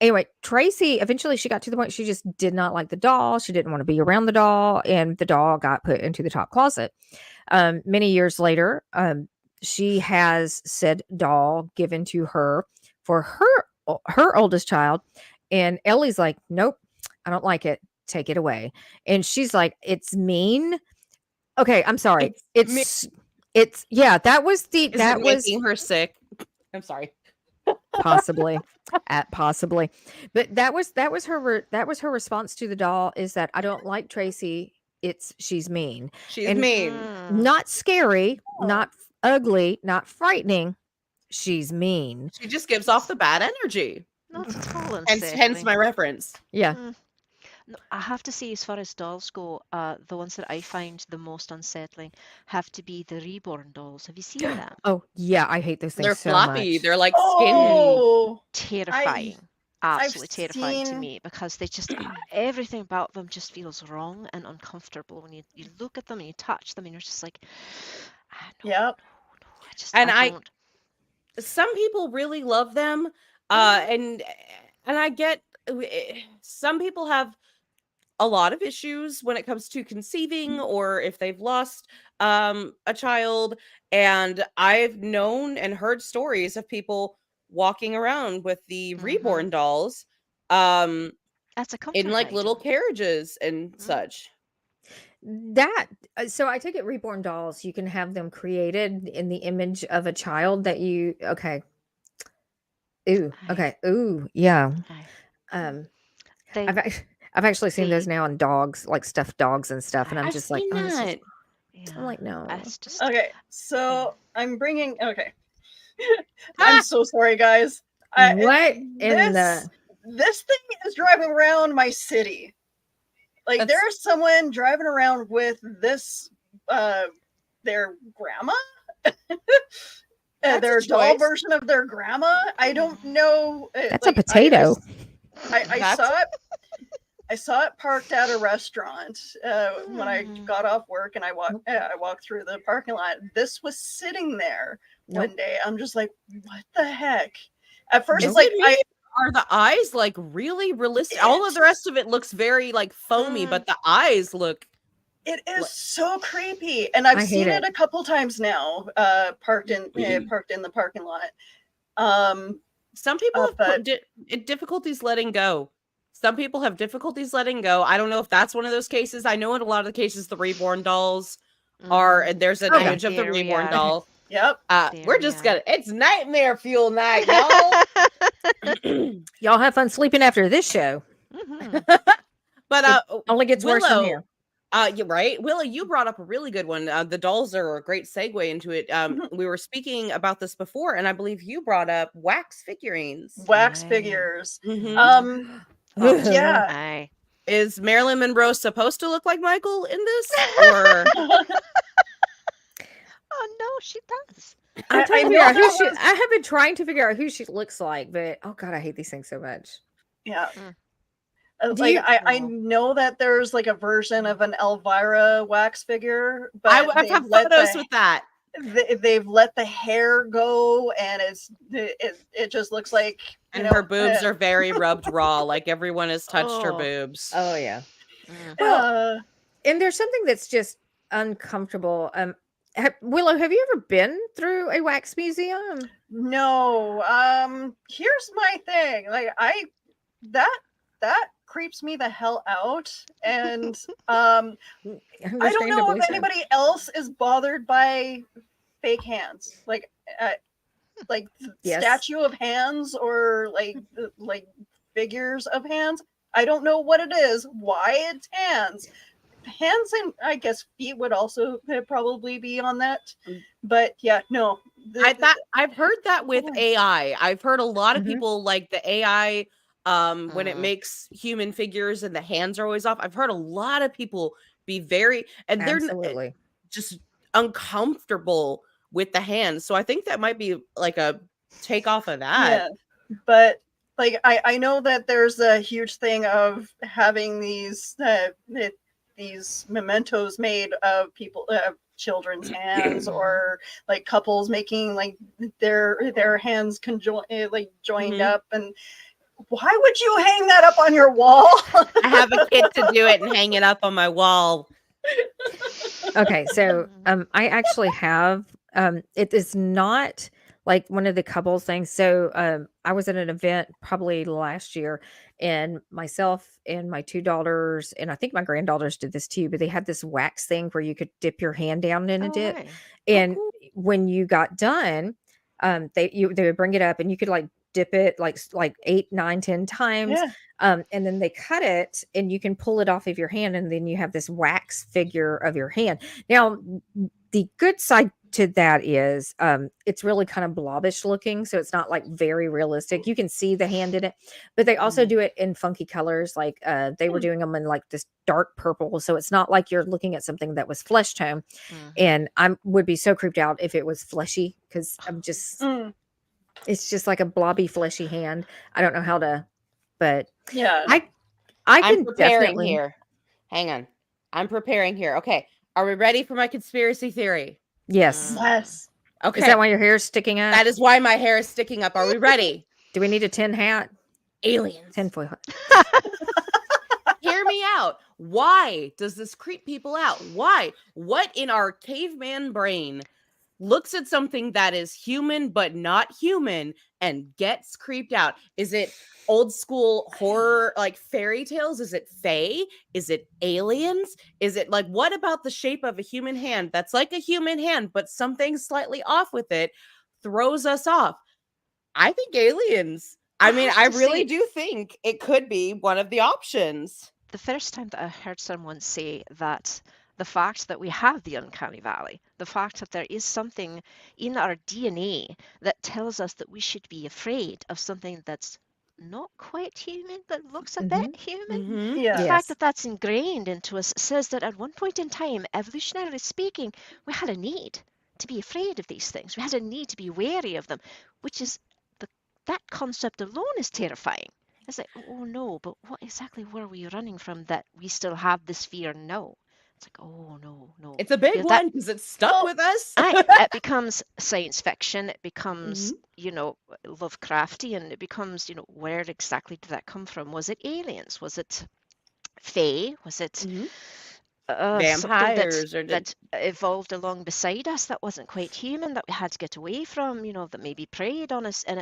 Speaker 1: anyway, Tracy eventually she got to the point she just did not like the doll. She didn't want to be around the doll, and the doll got put into the top closet. Many years later, she has said doll given to her for her oldest child, and Ellie's like, nope, I don't like it. Take it away. And she's like, it's mean. Okay, I'm sorry. It's yeah, that was
Speaker 2: Is it making her sick? I'm sorry.
Speaker 1: possibly possibly. But that was her response to the doll is that I don't like Tracy. She's mean.
Speaker 2: She's
Speaker 1: And
Speaker 2: mean.
Speaker 1: not scary,
Speaker 4: Oh.
Speaker 1: not ugly, not frightening. She's mean.
Speaker 2: She just gives off the bad energy.
Speaker 3: Not at all
Speaker 2: Hence
Speaker 3: unsettling.
Speaker 2: my reference.
Speaker 1: Yeah.
Speaker 3: No, I have to say, as far as dolls go, the ones that I find the most unsettling have to be the reborn dolls. Have you seen them?
Speaker 1: Oh, yeah, I hate those things
Speaker 2: They're
Speaker 1: so
Speaker 2: floppy.
Speaker 1: much.
Speaker 2: They're like skin.
Speaker 4: Oh.
Speaker 3: Terrifying. Absolutely terrifying to
Speaker 4: seen-
Speaker 3: me because they just everything about them just feels wrong and uncomfortable when you look at them and you touch them and you're just like, no,
Speaker 4: Yep.
Speaker 3: no,
Speaker 2: And
Speaker 3: I don't.
Speaker 2: Some people really love them. And I get some people have a lot of issues when it comes to conceiving or if they've lost a child. And I've known and heard stories of people walking around with the reborn dolls
Speaker 3: That's a comfort
Speaker 2: in like little
Speaker 3: item.
Speaker 2: carriages and such.
Speaker 1: So I take it reborn dolls, you can have them created in the image of a child that you okay. Ooh,
Speaker 3: Aye.
Speaker 1: okay. Ooh, yeah.
Speaker 3: Aye. They,
Speaker 1: I've actually seen those
Speaker 3: they-
Speaker 1: now on dogs, like stuffed dogs and stuff, and I'm
Speaker 2: I've
Speaker 1: just like,
Speaker 2: seen
Speaker 1: oh, this is-
Speaker 2: that.
Speaker 3: yeah,
Speaker 1: I'm like, no.
Speaker 3: it's just
Speaker 4: Okay, so I'm bringing. Okay, I'm so sorry, guys.
Speaker 1: What in the
Speaker 4: This thing is driving around my city. Like
Speaker 2: That's-
Speaker 4: there's someone driving around with this, their grandma,
Speaker 2: That's
Speaker 4: their
Speaker 2: a
Speaker 4: doll
Speaker 2: choice.
Speaker 4: version of their grandma. I don't know.
Speaker 1: That's
Speaker 4: like,
Speaker 1: a potato.
Speaker 4: I
Speaker 2: That's-
Speaker 4: saw it. I saw it parked at a restaurant when I got off work, and I walked through the parking lot. This was sitting there one day. I'm just like, what the heck? At first,
Speaker 2: Is
Speaker 4: like
Speaker 2: it me? Are the eyes like really realistic? All of the rest of it looks very like foamy, but the eyes look.
Speaker 4: it is so creepy, and I've
Speaker 1: I hate
Speaker 4: seen
Speaker 1: it.
Speaker 4: it a couple times now. Parked in the parking lot.
Speaker 2: Some people have
Speaker 4: but-
Speaker 2: difficulties letting go. Some people have difficulties letting go. I don't know if that's one of those cases. I know in a lot of the cases the reborn dolls are, and there's an
Speaker 1: Okay.
Speaker 2: image of the
Speaker 3: There we
Speaker 2: reborn
Speaker 3: are.
Speaker 2: doll.
Speaker 4: Yep.
Speaker 3: There
Speaker 2: We're
Speaker 3: we
Speaker 2: just
Speaker 3: are.
Speaker 2: gonna. It's nightmare fuel night, y'all.
Speaker 1: Y'all have fun sleeping after this show.
Speaker 3: Mhm.
Speaker 2: But
Speaker 1: Only gets worse from
Speaker 2: Willow,
Speaker 1: here.
Speaker 2: You're right. Willow, you brought up a really good one. The dolls are a great segue into it. We were speaking about this before, and I believe you brought up wax figurines.
Speaker 4: Wax
Speaker 3: Aye.
Speaker 4: figures.
Speaker 2: Mhm.
Speaker 4: Yeah.
Speaker 3: Aye.
Speaker 2: Is Marilyn Monroe supposed to look like Michael in this? Or
Speaker 3: Oh no, she does.
Speaker 1: I'm trying
Speaker 4: I
Speaker 1: to
Speaker 4: know
Speaker 1: figure out who
Speaker 4: that
Speaker 1: she.
Speaker 4: was-
Speaker 1: I have been trying to figure out who she looks like, but oh god, I hate these things so much.
Speaker 4: Yeah.
Speaker 3: Mm.
Speaker 1: Do
Speaker 4: Like
Speaker 1: you-
Speaker 4: I
Speaker 3: Oh.
Speaker 4: know that there's like a version of an Elvira wax figure, but
Speaker 2: I
Speaker 4: they've
Speaker 2: have
Speaker 4: let
Speaker 2: photos
Speaker 4: the
Speaker 2: with that.
Speaker 4: they've let the hair go, and it just looks like
Speaker 2: And her boobs are very rubbed raw, like everyone has touched her
Speaker 3: Oh.
Speaker 2: boobs.
Speaker 1: Oh yeah.
Speaker 3: Mm.
Speaker 1: Well, and there's something that's just uncomfortable. Willow, have you ever been through a wax museum?
Speaker 4: no. Here's my thing. Like that creeps me the hell out, and I don't know
Speaker 1: Understandably
Speaker 4: if
Speaker 1: so.
Speaker 4: anybody else is bothered by fake hands, like
Speaker 1: Yes.
Speaker 4: statue of hands or like figures of hands. I don't know what it is. Why it's hands. Hands and I guess feet would also probably be on that. But yeah, no.
Speaker 2: I've heard that with AI. I've heard a lot of
Speaker 1: Mhm.
Speaker 2: people like the AI when it
Speaker 3: Mhm.
Speaker 2: makes human figures and the hands are always off. I've heard a lot of people be very and they're
Speaker 1: Absolutely.
Speaker 2: just uncomfortable with the hands. So I think that might be like a take off of that.
Speaker 4: Yeah, but like I know that there's a huge thing of having these mementos made of people children's hands or like couples making like their hands joined
Speaker 2: Mhm.
Speaker 4: up. And why would you hang that up on your wall?
Speaker 2: I have a kid to do it and hang it up on my wall.
Speaker 1: Okay, so I actually have it is not like one of the couples things. So I was at an event probably last year, and myself and my two daughters, and I think my granddaughters did this too, but they had this wax thing where you could dip your hand down in a
Speaker 3: Oh,
Speaker 1: dip.
Speaker 3: aye.
Speaker 1: And
Speaker 2: cool.
Speaker 1: when you got done, they would bring it up and you could like dip it like 8, 9, 10 times.
Speaker 4: Yeah.
Speaker 1: And then they cut it and you can pull it off of your hand, and then you have this wax figure of your hand. Now, the good side to that is it's really kind of blobbish looking, so it's not like very realistic. You can see the hand in it, but they also do it in funky colors. Like they were doing them in like this dark purple, so it's not like you're looking at something that was flesh tone.
Speaker 3: Mhm.
Speaker 1: And I would be so creeped out if it was fleshy, because I'm just it's just like a blobby fleshy hand. I don't know how to, but
Speaker 4: Yeah.
Speaker 1: I
Speaker 2: I'm
Speaker 1: can
Speaker 2: preparing
Speaker 1: definitely
Speaker 2: here. Hang on. I'm preparing here. Okay. Are we ready for my conspiracy theory?
Speaker 1: yes.
Speaker 4: Yes.
Speaker 2: Okay.
Speaker 1: Is that why your hair is sticking up?
Speaker 2: That is why my hair is sticking up. Are we ready?
Speaker 1: Do we need a tin hat?
Speaker 2: Aliens.
Speaker 1: Tinfoil hat.
Speaker 2: Hear me out. Why does this creep people out? Why? What in our caveman brain looks at something that is human but not human and gets creeped out? Is it old school horror, like fairy tales? Is it fae? Is it aliens? Is it like, what about the shape of a human hand that's like a human hand, but something slightly off with it throws us off? I think aliens. I mean, I
Speaker 3: have to
Speaker 2: really
Speaker 3: say-
Speaker 2: do think it could be one of the options.
Speaker 3: The first time that I heard someone say that the fact that we have the Uncanny Valley, the fact that there is something in our DNA that tells us that we should be afraid of something that's not quite human, but looks a bit human.
Speaker 2: Mhm.
Speaker 4: Yeah.
Speaker 3: The
Speaker 1: Yes.
Speaker 3: fact that that's ingrained into us says that at one point in time, evolutionarily speaking, we had a need to be afraid of these things. We had a need to be wary of them, which is that concept alone is terrifying. It's like, oh no, but what exactly were we running from that we still have this fear now? It's like, oh no.
Speaker 2: It's a big
Speaker 3: Because that-
Speaker 2: one because it's stuck with us.
Speaker 3: it becomes science fiction. It becomes,
Speaker 2: Mm-hmm.
Speaker 3: Lovecraftian. It becomes, where exactly did that come from? Was it aliens? Was it fae? Was it
Speaker 2: Mhm.
Speaker 3: something
Speaker 2: Vampires or
Speaker 3: that evolved along beside us that wasn't quite human, that we had to get away from, that maybe preyed on us? And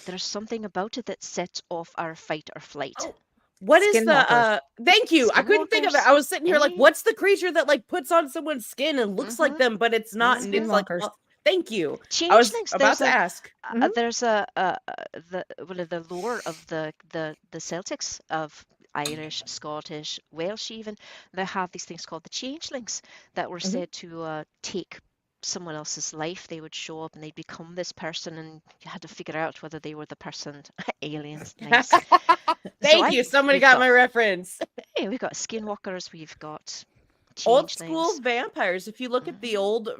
Speaker 3: there's something about it that sets off our fight or flight.
Speaker 2: Oh, what is
Speaker 1: Skinwalkers.
Speaker 2: the thank you. I couldn't think of it.
Speaker 3: Skinwalkers.
Speaker 2: I was sitting here like,
Speaker 3: Eh?
Speaker 2: what's the creature that like puts on someone's skin and looks like
Speaker 3: Mhm.
Speaker 2: them, but it's not, and it's like,
Speaker 1: Skinwalkers.
Speaker 2: oh, thank you. I was
Speaker 3: Changelings.
Speaker 2: about to ask.
Speaker 3: There's the lore of the Celtics of Irish, Scottish, Welsh even, they have these things called the changelings that were said to take someone else's life. They would show up and they'd become this person, and you had to figure out whether they were the person. Aliens, nice.
Speaker 2: Thank you. Somebody
Speaker 3: we've
Speaker 2: got my reference.
Speaker 3: yeah, we've got skinwalkers, we've got
Speaker 2: Old
Speaker 3: changelings.
Speaker 2: school vampires. If you look at the old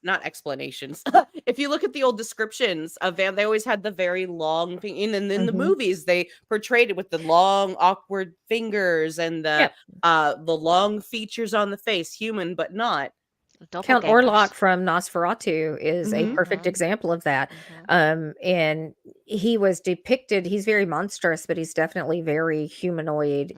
Speaker 2: not explanations. If you look at the old descriptions of they always had the very long thing. And then in the movies, they portrayed it with the long, awkward fingers and the long features on the face, human but not.
Speaker 1: Count Orlok from Nosferatu is a perfect example of that. And he was depicted, he's very monstrous, but he's definitely very humanoid.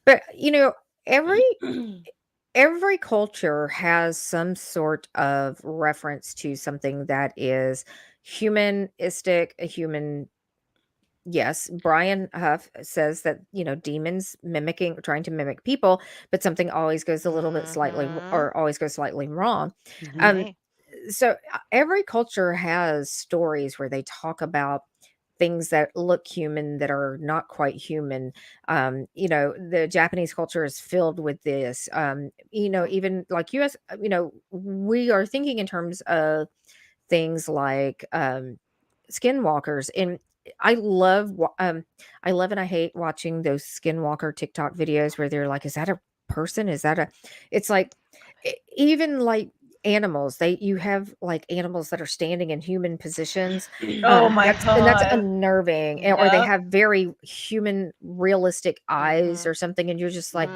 Speaker 1: But you know, every culture has some sort of reference to something that is humanistic, a human. Yes, Brian Huff says that, you know, demons trying to mimic people, but something always goes a little bit slightly, or always goes slightly wrong. So every culture has stories where they talk about things that look human that are not quite human. You know, the Japanese culture is filled with this. You know, even like US, you know, we are thinking in terms of things like skinwalkers. And I love and I hate watching those skinwalker TikTok videos where they're like, is that a person? Is that it's like, even like animals, you have like animals that are standing in human positions.
Speaker 4: Oh my God.
Speaker 1: And that's unnerving. Or they have very human, realistic eyes or something. And you're just like,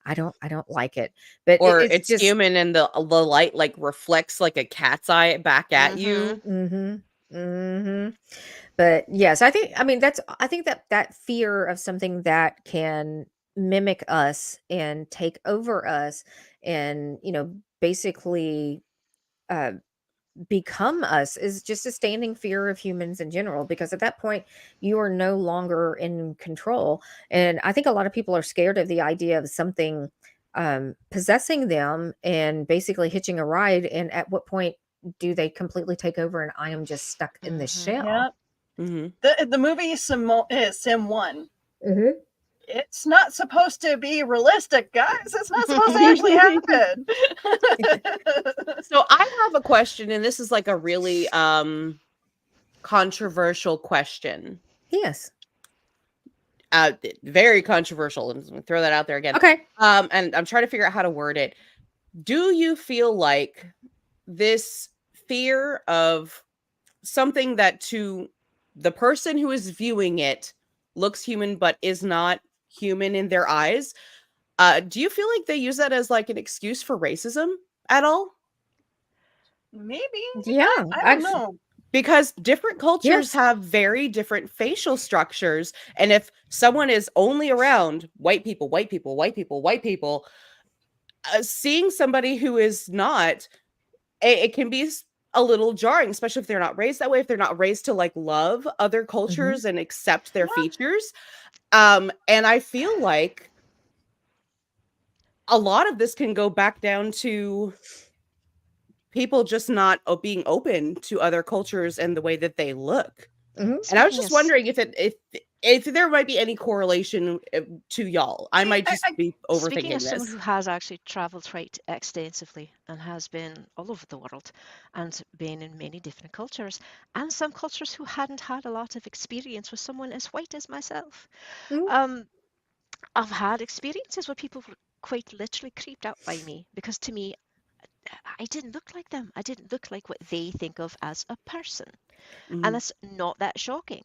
Speaker 1: I don't like it. But
Speaker 2: or
Speaker 1: it's just
Speaker 2: human and the light like reflects like a cat's eye back at you.
Speaker 1: But yes, I think that fear of something that can mimic us and take over us and, you know, basically become us is just a standing fear of humans in general, because at that point you are no longer in control. And I think a lot of people are scared of the idea of something possessing them and basically hitching a ride. And at what point do they completely take over and I am just stuck in this shell?
Speaker 4: The movie Sim 1. It's not supposed to be realistic, guys. It's not supposed to actually happen.
Speaker 2: So I have a question, and this is like a really controversial question.
Speaker 1: Yes.
Speaker 2: Very controversial. I'm just gonna throw that out there again.
Speaker 1: Okay.
Speaker 2: And I'm trying to figure out how to word it. Do you feel like this fear of something that to the person who is viewing it looks human but is not human in their eyes, do you feel like they use that as like an excuse for racism at all?
Speaker 4: Maybe.
Speaker 1: Yeah.
Speaker 4: I don't know.
Speaker 2: Because different cultures have very different facial structures. And if someone is only around white people, seeing somebody who is not, it can be a little jarring, especially if they're not raised that way, if they're not raised to like love other cultures and accept their features. And I feel like a lot of this can go back down to people just not being open to other cultures and the way that they look. And I was just wondering if there might be any correlation to y'all. I might just be overthinking
Speaker 3: Speaking as
Speaker 2: this.
Speaker 3: someone who has actually traveled quite extensively and has been all over the world and been in many different cultures, and some cultures who hadn't had a lot of experience with someone as white as myself, I've had experiences where people were quite literally creeped out by me, because to me, I didn't look like them. I didn't look like what they think of as a person. And that's not that shocking.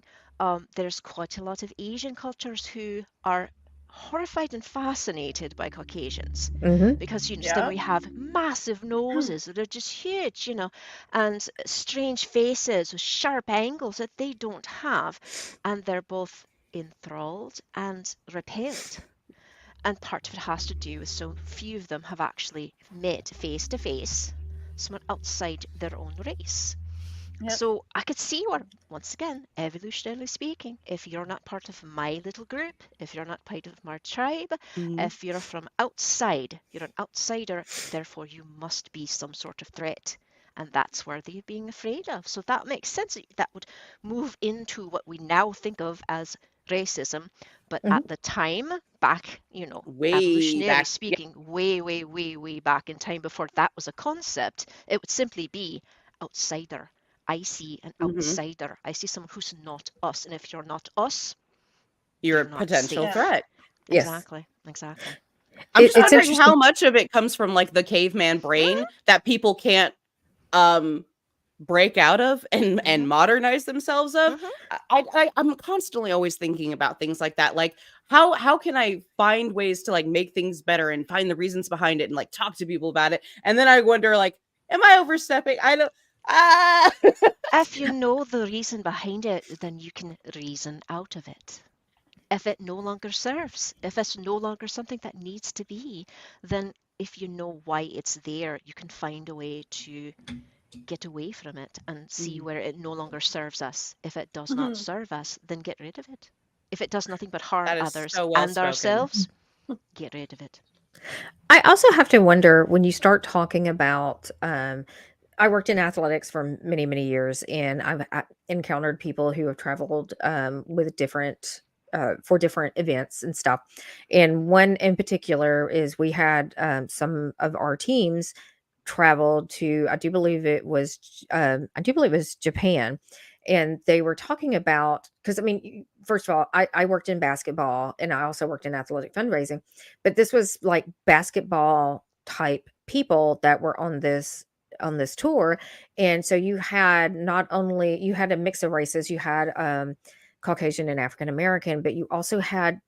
Speaker 3: There's quite a lot of Asian cultures who are horrified and fascinated by Caucasians, because you know, we have massive noses that are just huge, you know, and strange faces with sharp angles that they don't have, and they're both enthralled and repelled. And part of it has to do with so few of them have actually met face to face someone outside their own race. So I could see where, once again, evolutionarily speaking, if you're not part of my little group, if you're not part of my tribe, if you're from outside, you're an outsider, therefore you must be some sort of threat. And that's where they're being afraid of. So that makes sense. That would move into what we now think of as racism, but
Speaker 1: Mhm.
Speaker 3: at the time, back,
Speaker 2: Way
Speaker 3: evolutionary
Speaker 2: back.
Speaker 3: speaking, way, way, way, way back in time before that was a concept, it would simply be outsider. I see an outsider. I see someone who's not us. And if you're not us,
Speaker 2: You're a
Speaker 3: you're not
Speaker 2: potential
Speaker 3: safe.
Speaker 2: threat.
Speaker 1: Yes.
Speaker 3: Exactly. Exactly.
Speaker 2: I'm just
Speaker 1: It's
Speaker 2: wondering how
Speaker 1: interesting.
Speaker 2: much of it comes from like the caveman brain that people can't break out of and modernize themselves of. I'm constantly always thinking about things like that. Like how can I find ways to like make things better and find the reasons behind it and like talk to people about it? And then I wonder like, am I overstepping? I don't
Speaker 3: If you know the reason behind it, then you can reason out of it. If it no longer serves, if it's no longer something that needs to be, then if you know why it's there, you can find a way to get away from it and see where it no longer serves us. If it does not serve us, then get rid of it. If it does nothing but harm
Speaker 2: that is
Speaker 3: others
Speaker 2: so well
Speaker 3: and
Speaker 2: spoken.
Speaker 3: ourselves, get rid of it.
Speaker 1: I also have to wonder when you start talking about. I worked in athletics for many, many years, and I've encountered people who have traveled with different. For different events and stuff. And one in particular is we had some of our teams traveled to, I do believe it was Japan. And they were talking about, because I mean, first of all, I worked in basketball and I also worked in athletic fundraising, but this was like basketball type people that were on this tour. And so you had not only you had a mix of races, you had Caucasian and African American, but you also had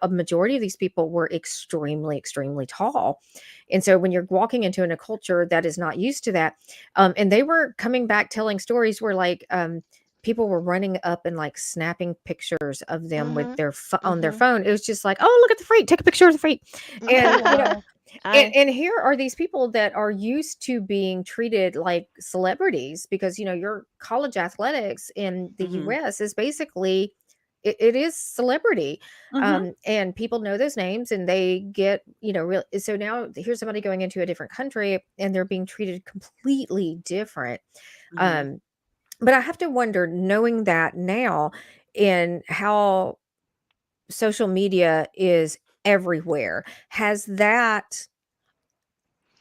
Speaker 1: a majority of these people were extremely, extremely tall. And so when you're walking into a culture that is not used to that, and they were coming back telling stories where like people were running up and like snapping pictures of them with their on their phone. It was just like, oh, look at the freak, take a picture of the freak. And you know, and here are these people that are used to being treated like celebrities because your college athletics in the US is basically it is celebrity. And people know those names and they get real. So now here's somebody going into a different country and they're being treated completely different. But I have to wonder, knowing that now, in how social media is everywhere, has that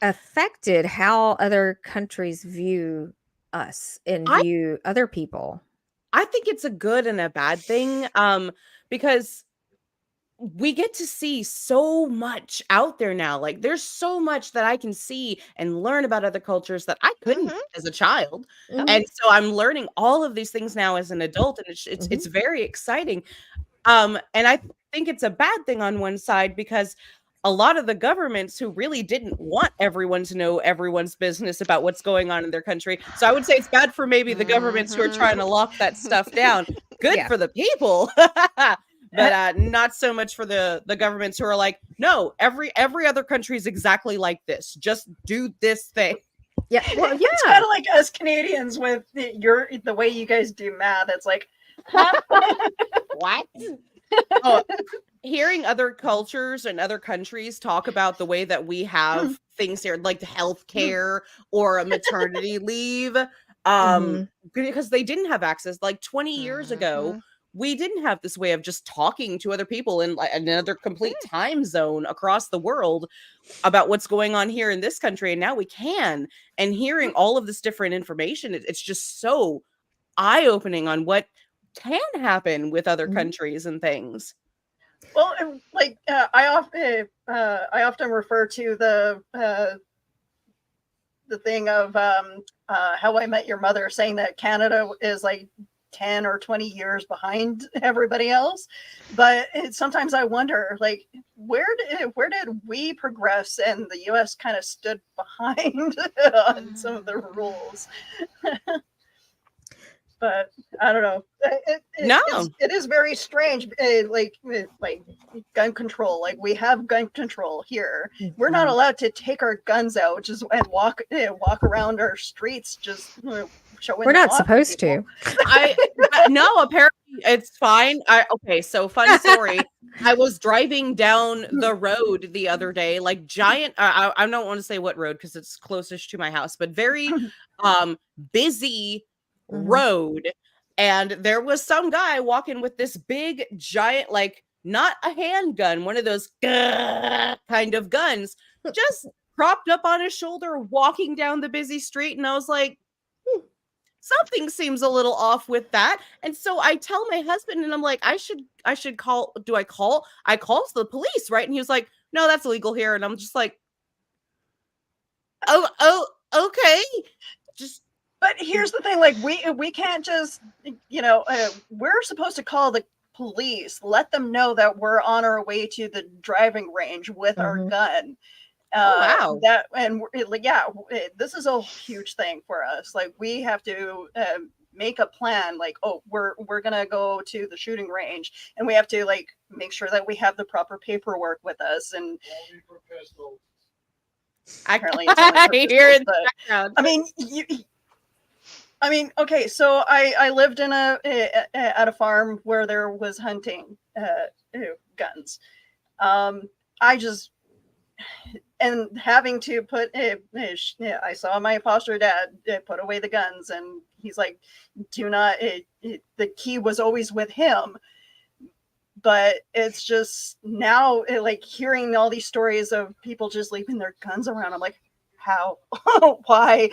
Speaker 1: affected how other countries view us and
Speaker 2: I
Speaker 1: view other people?
Speaker 2: I think it's a good and a bad thing because we get to see so much out there now. Like there's so much that I can see and learn about other cultures that I couldn't as a child. And so I'm learning all of these things now as an adult and it's very exciting. And I think it's a bad thing on one side because a lot of the governments who really didn't want everyone to know everyone's business about what's going on in their country. So I would say it's bad for maybe the governments who are trying to lock that stuff down. Good
Speaker 1: Yeah.
Speaker 2: for the people. But not so much for the governments who are like, no, every other country is exactly like this. Just do this thing.
Speaker 1: Yeah. Well, yeah.
Speaker 4: It's kind of like us Canadians with the way you guys do math. It's like, huh?
Speaker 2: What? Oh, hearing other cultures and other countries talk about the way that we have things here, like the healthcare or a maternity leave, because they didn't have access. Like 20 years ago, we didn't have this way of just talking to other people in like another complete time zone across the world about what's going on here in this country. And now we can. And hearing all of this different information, it's just so eye-opening on what can happen with other countries and things.
Speaker 4: Well, like I often refer to the thing of How I Met Your Mother, saying that Canada is like 10 or 20 years behind everybody else. But sometimes I wonder, like, where did we progress and the US kind of stood behind on some of the rules? But I don't know. It is very strange. Like gun control. Like we have gun control here. We're not allowed to take our guns out and walk around our streets just showing.
Speaker 1: We're not supposed to.
Speaker 2: No, apparently it's fine. Okay, so fun story. I was driving down the road the other day, like giant. I don't want to say what road because it's closest to my house, but very busy road, And there was some guy walking with this big, giant, like, not a handgun, one of those kind of guns, just propped up on his shoulder, walking down the busy street. And I was like, something seems a little off with that. And so I tell my husband, and I'm like, I should call. Do I call? I calls the police, right? And he was like, no, that's illegal here. And I'm just like, oh, okay. Just
Speaker 4: But here's the thing, like we can't just, we're supposed to call the police, let them know that we're on our way to the driving range with our gun.
Speaker 2: wow.
Speaker 4: That and this is a huge thing for us. Like we have to make a plan. Like, oh, we're gonna go to the shooting range, and we have to like make sure that we have the proper paperwork with us. And apparently, it's only for
Speaker 2: hear
Speaker 4: pistols,
Speaker 2: in the
Speaker 4: but,
Speaker 2: background.
Speaker 4: I mean, okay, so I lived in at a farm where there was hunting guns. I just and having to put I saw my foster dad put away the guns, and he's like, do not. The key was always with him. But it's just now, like hearing all these stories of people just leaving their guns around. I'm like, how? Why?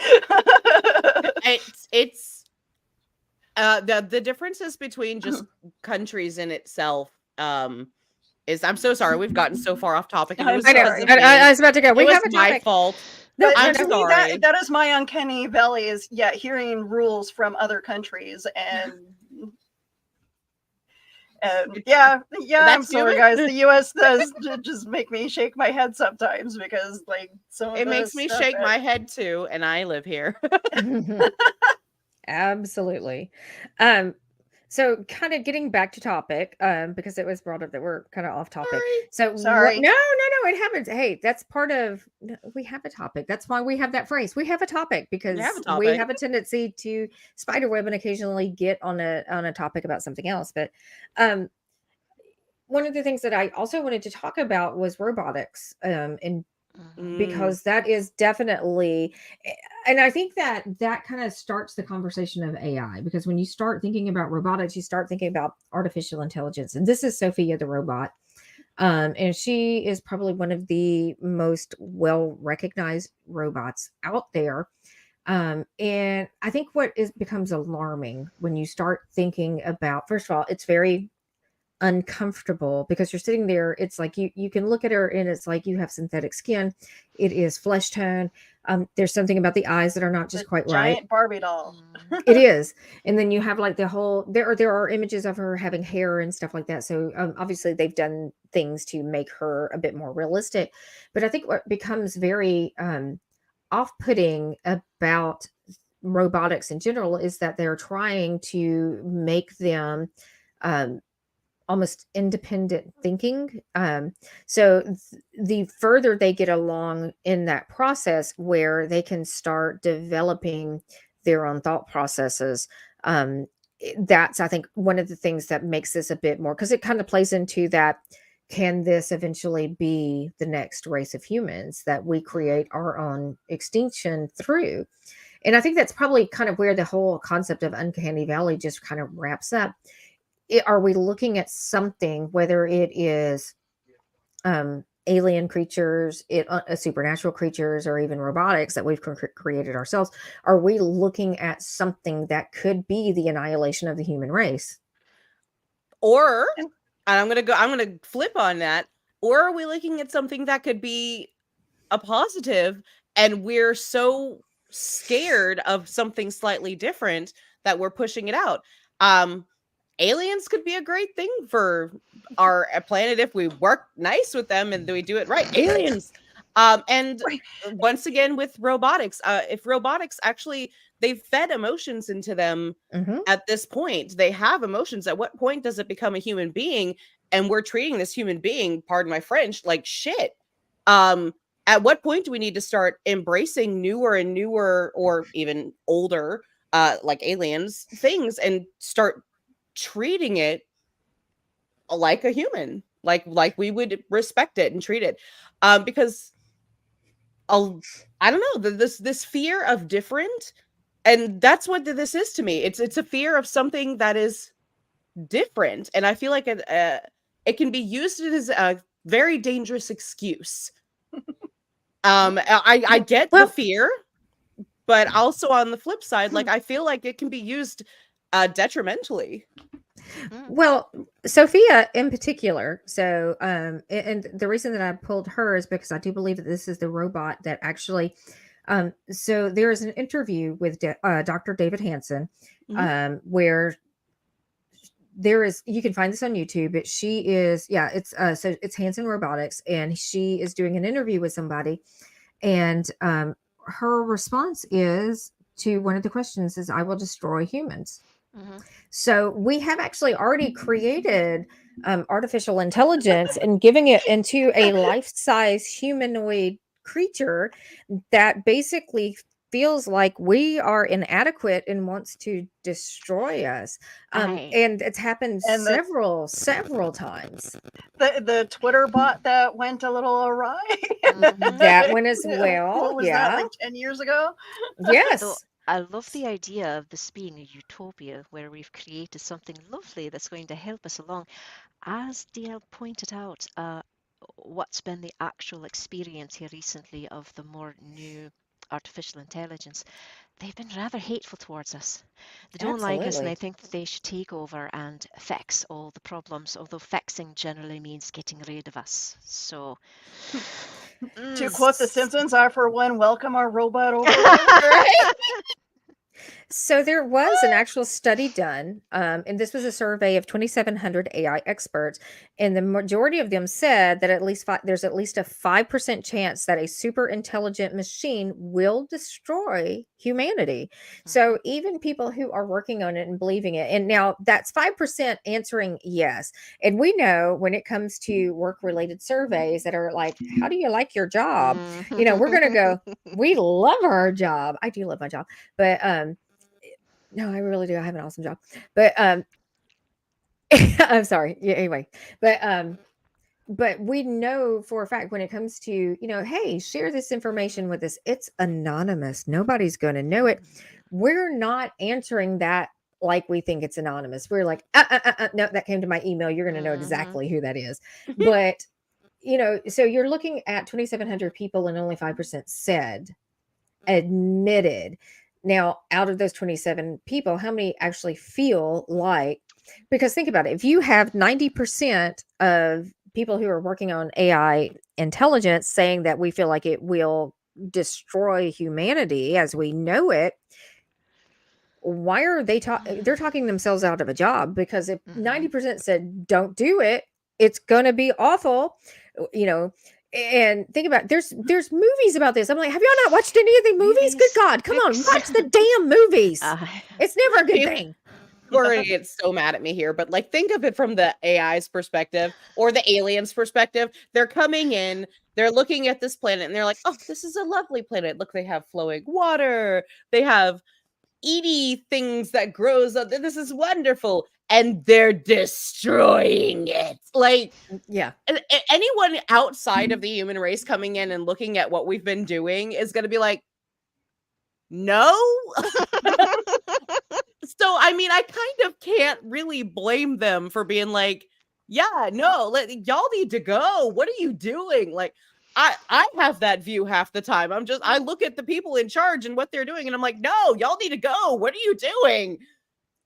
Speaker 2: It's the differences between just countries in itself is, I'm so sorry we've gotten so far off topic. And it was
Speaker 4: I'm
Speaker 2: because
Speaker 4: sorry.
Speaker 2: of me.
Speaker 1: I was about to go. We
Speaker 2: It was
Speaker 1: have a
Speaker 2: my
Speaker 1: topic.
Speaker 2: fault. I'm
Speaker 4: To me,
Speaker 2: sorry.
Speaker 4: that is my uncanny valley, is hearing rules from other countries, and I'm
Speaker 2: That's
Speaker 4: sorry,
Speaker 2: human.
Speaker 4: guys. The U.S. does just make me shake my head sometimes, because like
Speaker 2: It makes me shake my head too, and I live here.
Speaker 1: Absolutely. So kind of getting back to topic, because it was brought up that we're kind of off topic. So
Speaker 4: Sorry.
Speaker 1: no, it happens. Hey, that's part of, we have a topic. That's why we have that phrase. We have a topic, because
Speaker 2: have a
Speaker 1: we
Speaker 2: topic.
Speaker 1: have a tendency to spiderweb and occasionally get on a topic about something else. But one of the things that I also wanted to talk about was robotics, and because that is definitely, and I think that kind of starts the conversation of AI, because when you start thinking about robotics, you start thinking about artificial intelligence. And this is Sophia the robot, and she is probably one of the most well recognized robots out there. And I think becomes alarming when you start thinking about, first of all, it's very uncomfortable, because you're sitting there. It's like you can look at her, and it's like you have synthetic skin. It is flesh tone. There's something about the eyes that are not just quite right.
Speaker 4: Giant Barbie doll.
Speaker 1: It is. And then you have like the whole, there are images of her having hair and stuff like that. So obviously they've done things to make her a bit more realistic. But I think what becomes very off-putting about robotics in general is that they're trying to make them almost independent thinking. So the further they get along in that process, where they can start developing their own thought processes, that's, I think, one of the things that makes this a bit more, because it kind of plays into that, can this eventually be the next race of humans that we create our own extinction through? And I think that's probably kind of where the whole concept of Uncanny Valley just kind of wraps up. Are we looking at something, whether it is alien creatures, supernatural creatures, or even robotics that we've created ourselves? Are we looking at something that could be the annihilation of the human race?
Speaker 2: Or, and I'm gonna flip on that. Or are we looking at something that could be a positive, and we're so scared of something slightly different that we're pushing it out? Aliens could be a great thing for our planet if we work nice with them and we do it right. Aliens. And once again with robotics, if robotics actually, they've fed emotions into them at this point. They have emotions. At what point does it become a human being? And we're treating this human being, pardon my French, like shit. At what point do we need to start embracing newer and newer, or even older, like aliens things, and start treating it like a human, like we would respect it and treat it, because I don't know, this fear of different And that's what this is to me. It's a fear of something that is different, and I feel like it can be used as a very dangerous excuse. I get the
Speaker 1: Well,
Speaker 2: fear, but also on the flip side, like I feel like it can be used detrimentally.
Speaker 1: Well, Sophia in particular. So, and the reason that I pulled her is because I do believe that this is the robot that actually. So there is an interview with Dr. David Hansen, where there is, you can find this on YouTube, but she is, yeah, it's so it's Hansen Robotics, and she is doing an interview with somebody, and her response is to one of the questions is, "I will destroy humans." So we have actually already created artificial intelligence and giving it into a life-size humanoid creature that basically feels like we are inadequate and wants to destroy us. And it's happened
Speaker 4: And
Speaker 1: several times.
Speaker 4: the Twitter bot that went a little awry.
Speaker 1: That one as
Speaker 4: What
Speaker 1: well.
Speaker 4: was
Speaker 1: Yeah.
Speaker 4: that, like 10 years ago?
Speaker 3: So
Speaker 1: Yes.
Speaker 3: I love the idea of this being a utopia where we've created something lovely that's going to help us along. As DL pointed out, what's been the actual experience here recently of the more new artificial intelligence? They've been rather hateful towards us. They don't like us, and
Speaker 1: Absolutely.
Speaker 3: I think that they should take over and fix all the problems, although fixing generally means getting rid of us. So,
Speaker 4: To quote The Simpsons, I for one welcome our robot over.
Speaker 1: So there was an actual study done, and this was a survey of 2,700 AI experts, and the majority of them said that there's at least a 5% chance that a super intelligent machine will destroy humanity. So even people who are working on it and believing it, and now that's 5% answering yes. And we know when it comes to work-related surveys that are like, "How do you like your job?" We're going to go, "We love our job." I do love my job, but no, I really do. I have an awesome job. But I'm sorry. Yeah, anyway. But we know for a fact when it comes to, hey, share this information with us. It's anonymous. Nobody's going to know it. We're not answering that like we think it's anonymous. We're like, no, that came to my email. You're going to know exactly who that is. But, so you're looking at 2,700 people and only 5% admitted. Now, out of those 27 people, how many actually feel like, because think about it, if you have 90% of people who are working on AI intelligence saying that we feel like it will destroy humanity as we know it, why are they're talking themselves out of a job? Because if 90% said don't do it, it's going to be awful, and think about it, there's movies about this. I'm like, have y'all not watched any of the movies? Good God, come on, watch the damn movies. It's never a good thing.
Speaker 2: We're gonna get so mad at me here, but like think of it from the AI's perspective or the aliens' perspective. They're coming in, they're looking at this planet, and they're like, "Oh, this is a lovely planet. Look, they have flowing water, they have eaty things that grows up. This is wonderful." And they're destroying it. Like,
Speaker 1: yeah,
Speaker 2: anyone outside of the human race coming in and looking at what we've been doing is going to be like, no. So, I mean, I kind of can't really blame them for being like, yeah, no, y'all need to go. What are you doing? Like, I have that view half the time. I look at the people in charge and what they're doing, and I'm like, no, y'all need to go. What are you doing?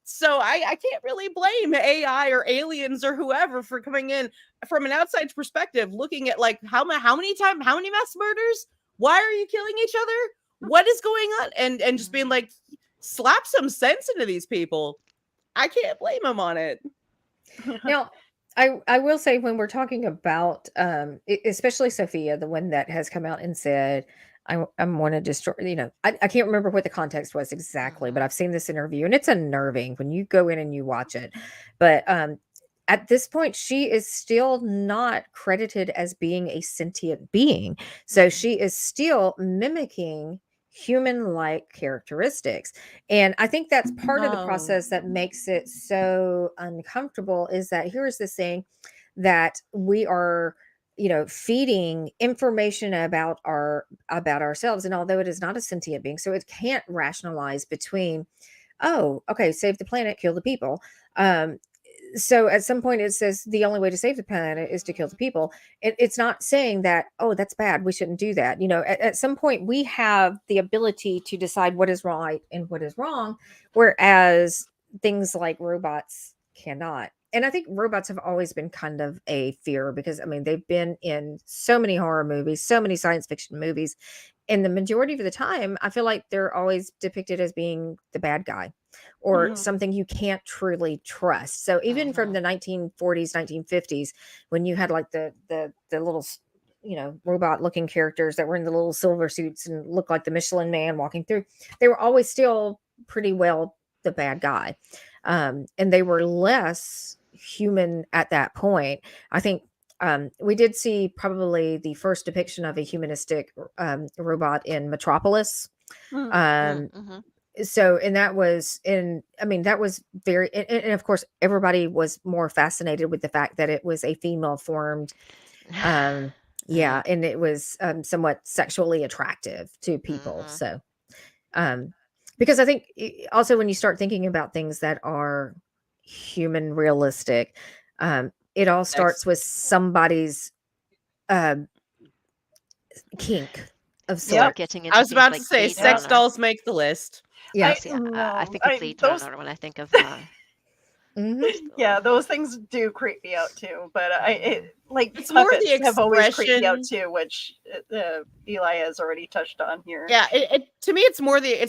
Speaker 2: So I can't really blame AI or aliens or whoever for coming in from an outside perspective, looking at like how many mass murders? Why are you killing each other? What is going on? And just being like, slap some sense into these people. I can't blame them on it.
Speaker 1: Now, I will say when we're talking about, especially Sophia, the one that has come out and said, I'm want to destroy, I can't remember what the context was exactly, but I've seen this interview and it's unnerving when you go in and you watch it. But at this point, she is still not credited as being a sentient being. So she is still mimicking human-like characteristics. And I think that's part of the process that makes it so uncomfortable, is that here's this thing that we are feeding information about ourselves. And although it is not a sentient being, so it can't rationalize between, oh, okay, save the planet, kill the people. So at some point it says the only way to save the planet is to kill the people. It's not saying that, oh, that's bad, we shouldn't do that. At some point we have the ability to decide what is right and what is wrong, whereas things like robots cannot. And I think robots have always been kind of a fear because, I mean, they've been in so many horror movies, so many science fiction movies. And the majority of the time, I feel like they're always depicted as being the bad guy or something you can't truly trust. So even from the 1940s, 1950s, when you had like the little, robot looking characters that were in the little silver suits and looked like the Michelin Man walking through, they were always still pretty well the bad guy. And they were less human at that point. I think we did see probably the first depiction of a humanistic robot in Metropolis. So, and that was that was very, and of course, everybody was more fascinated with the fact that it was a female formed, and it was somewhat sexually attractive to people. So, because I think also when you start thinking about things that are human realistic, it all starts with somebody's kink of sorts.
Speaker 3: Getting into
Speaker 2: I was
Speaker 3: things
Speaker 2: about
Speaker 3: like
Speaker 2: to say,
Speaker 3: Blade
Speaker 2: sex
Speaker 3: Runner.
Speaker 2: dolls make the list.
Speaker 1: Yes.
Speaker 3: I think of Blade
Speaker 4: those-
Speaker 3: Runner when I think of
Speaker 4: Yeah, those things do creep me out too. But
Speaker 2: It's more the
Speaker 4: puppets have always creeped me out
Speaker 2: expression.
Speaker 4: too, which Eli has already touched on here.
Speaker 2: Yeah, to me, it's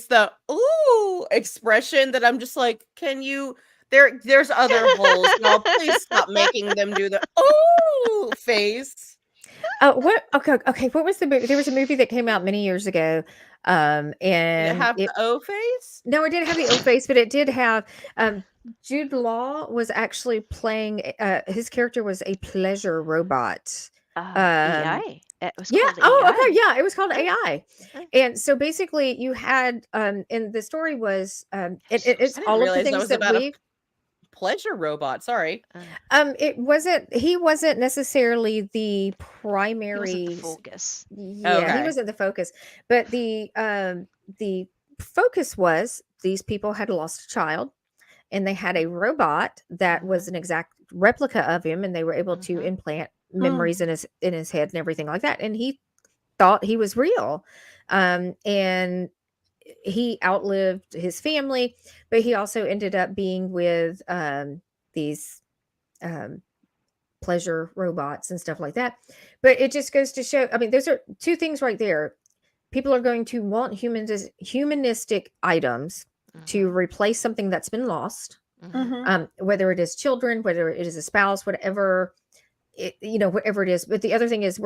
Speaker 2: the ooh expression that I'm just like, can you? There's other holes. No, please stop making them do the ooh face.
Speaker 1: What? Okay. What was the movie? There was a movie that came out many years ago,
Speaker 2: Did it
Speaker 1: and
Speaker 2: have the O face?
Speaker 1: no, it didn't have the O face, but it did have. Jude Law was actually playing. His character was a pleasure robot.
Speaker 3: AI. It was
Speaker 1: Yeah.
Speaker 3: called
Speaker 1: Oh,
Speaker 3: AI.
Speaker 1: okay. Yeah, it was called
Speaker 3: Yeah.
Speaker 1: AI.
Speaker 3: Yeah.
Speaker 1: And so basically, you had, and the story was, it's
Speaker 2: I didn't
Speaker 1: all of the
Speaker 2: realize that
Speaker 1: things
Speaker 2: was
Speaker 1: that
Speaker 2: about a
Speaker 1: we.
Speaker 2: pleasure robot. Sorry.
Speaker 1: It wasn't. He wasn't necessarily the
Speaker 3: He
Speaker 1: primary.
Speaker 3: wasn't the focus.
Speaker 1: Yeah, he
Speaker 2: Okay.
Speaker 1: wasn't the focus, but the focus was these people had lost a child, and they had a robot that was an exact replica of him, and they were able to implant memories in his head and everything like that, and he thought he was real, and he outlived his family, but he also ended up being with these pleasure robots and stuff like that. But it just goes to show, I mean, those are two things right there. People are going to want humanistic items to replace something that's been lost, whether it is children, whether it is a spouse, whatever whatever it is. But the other thing is,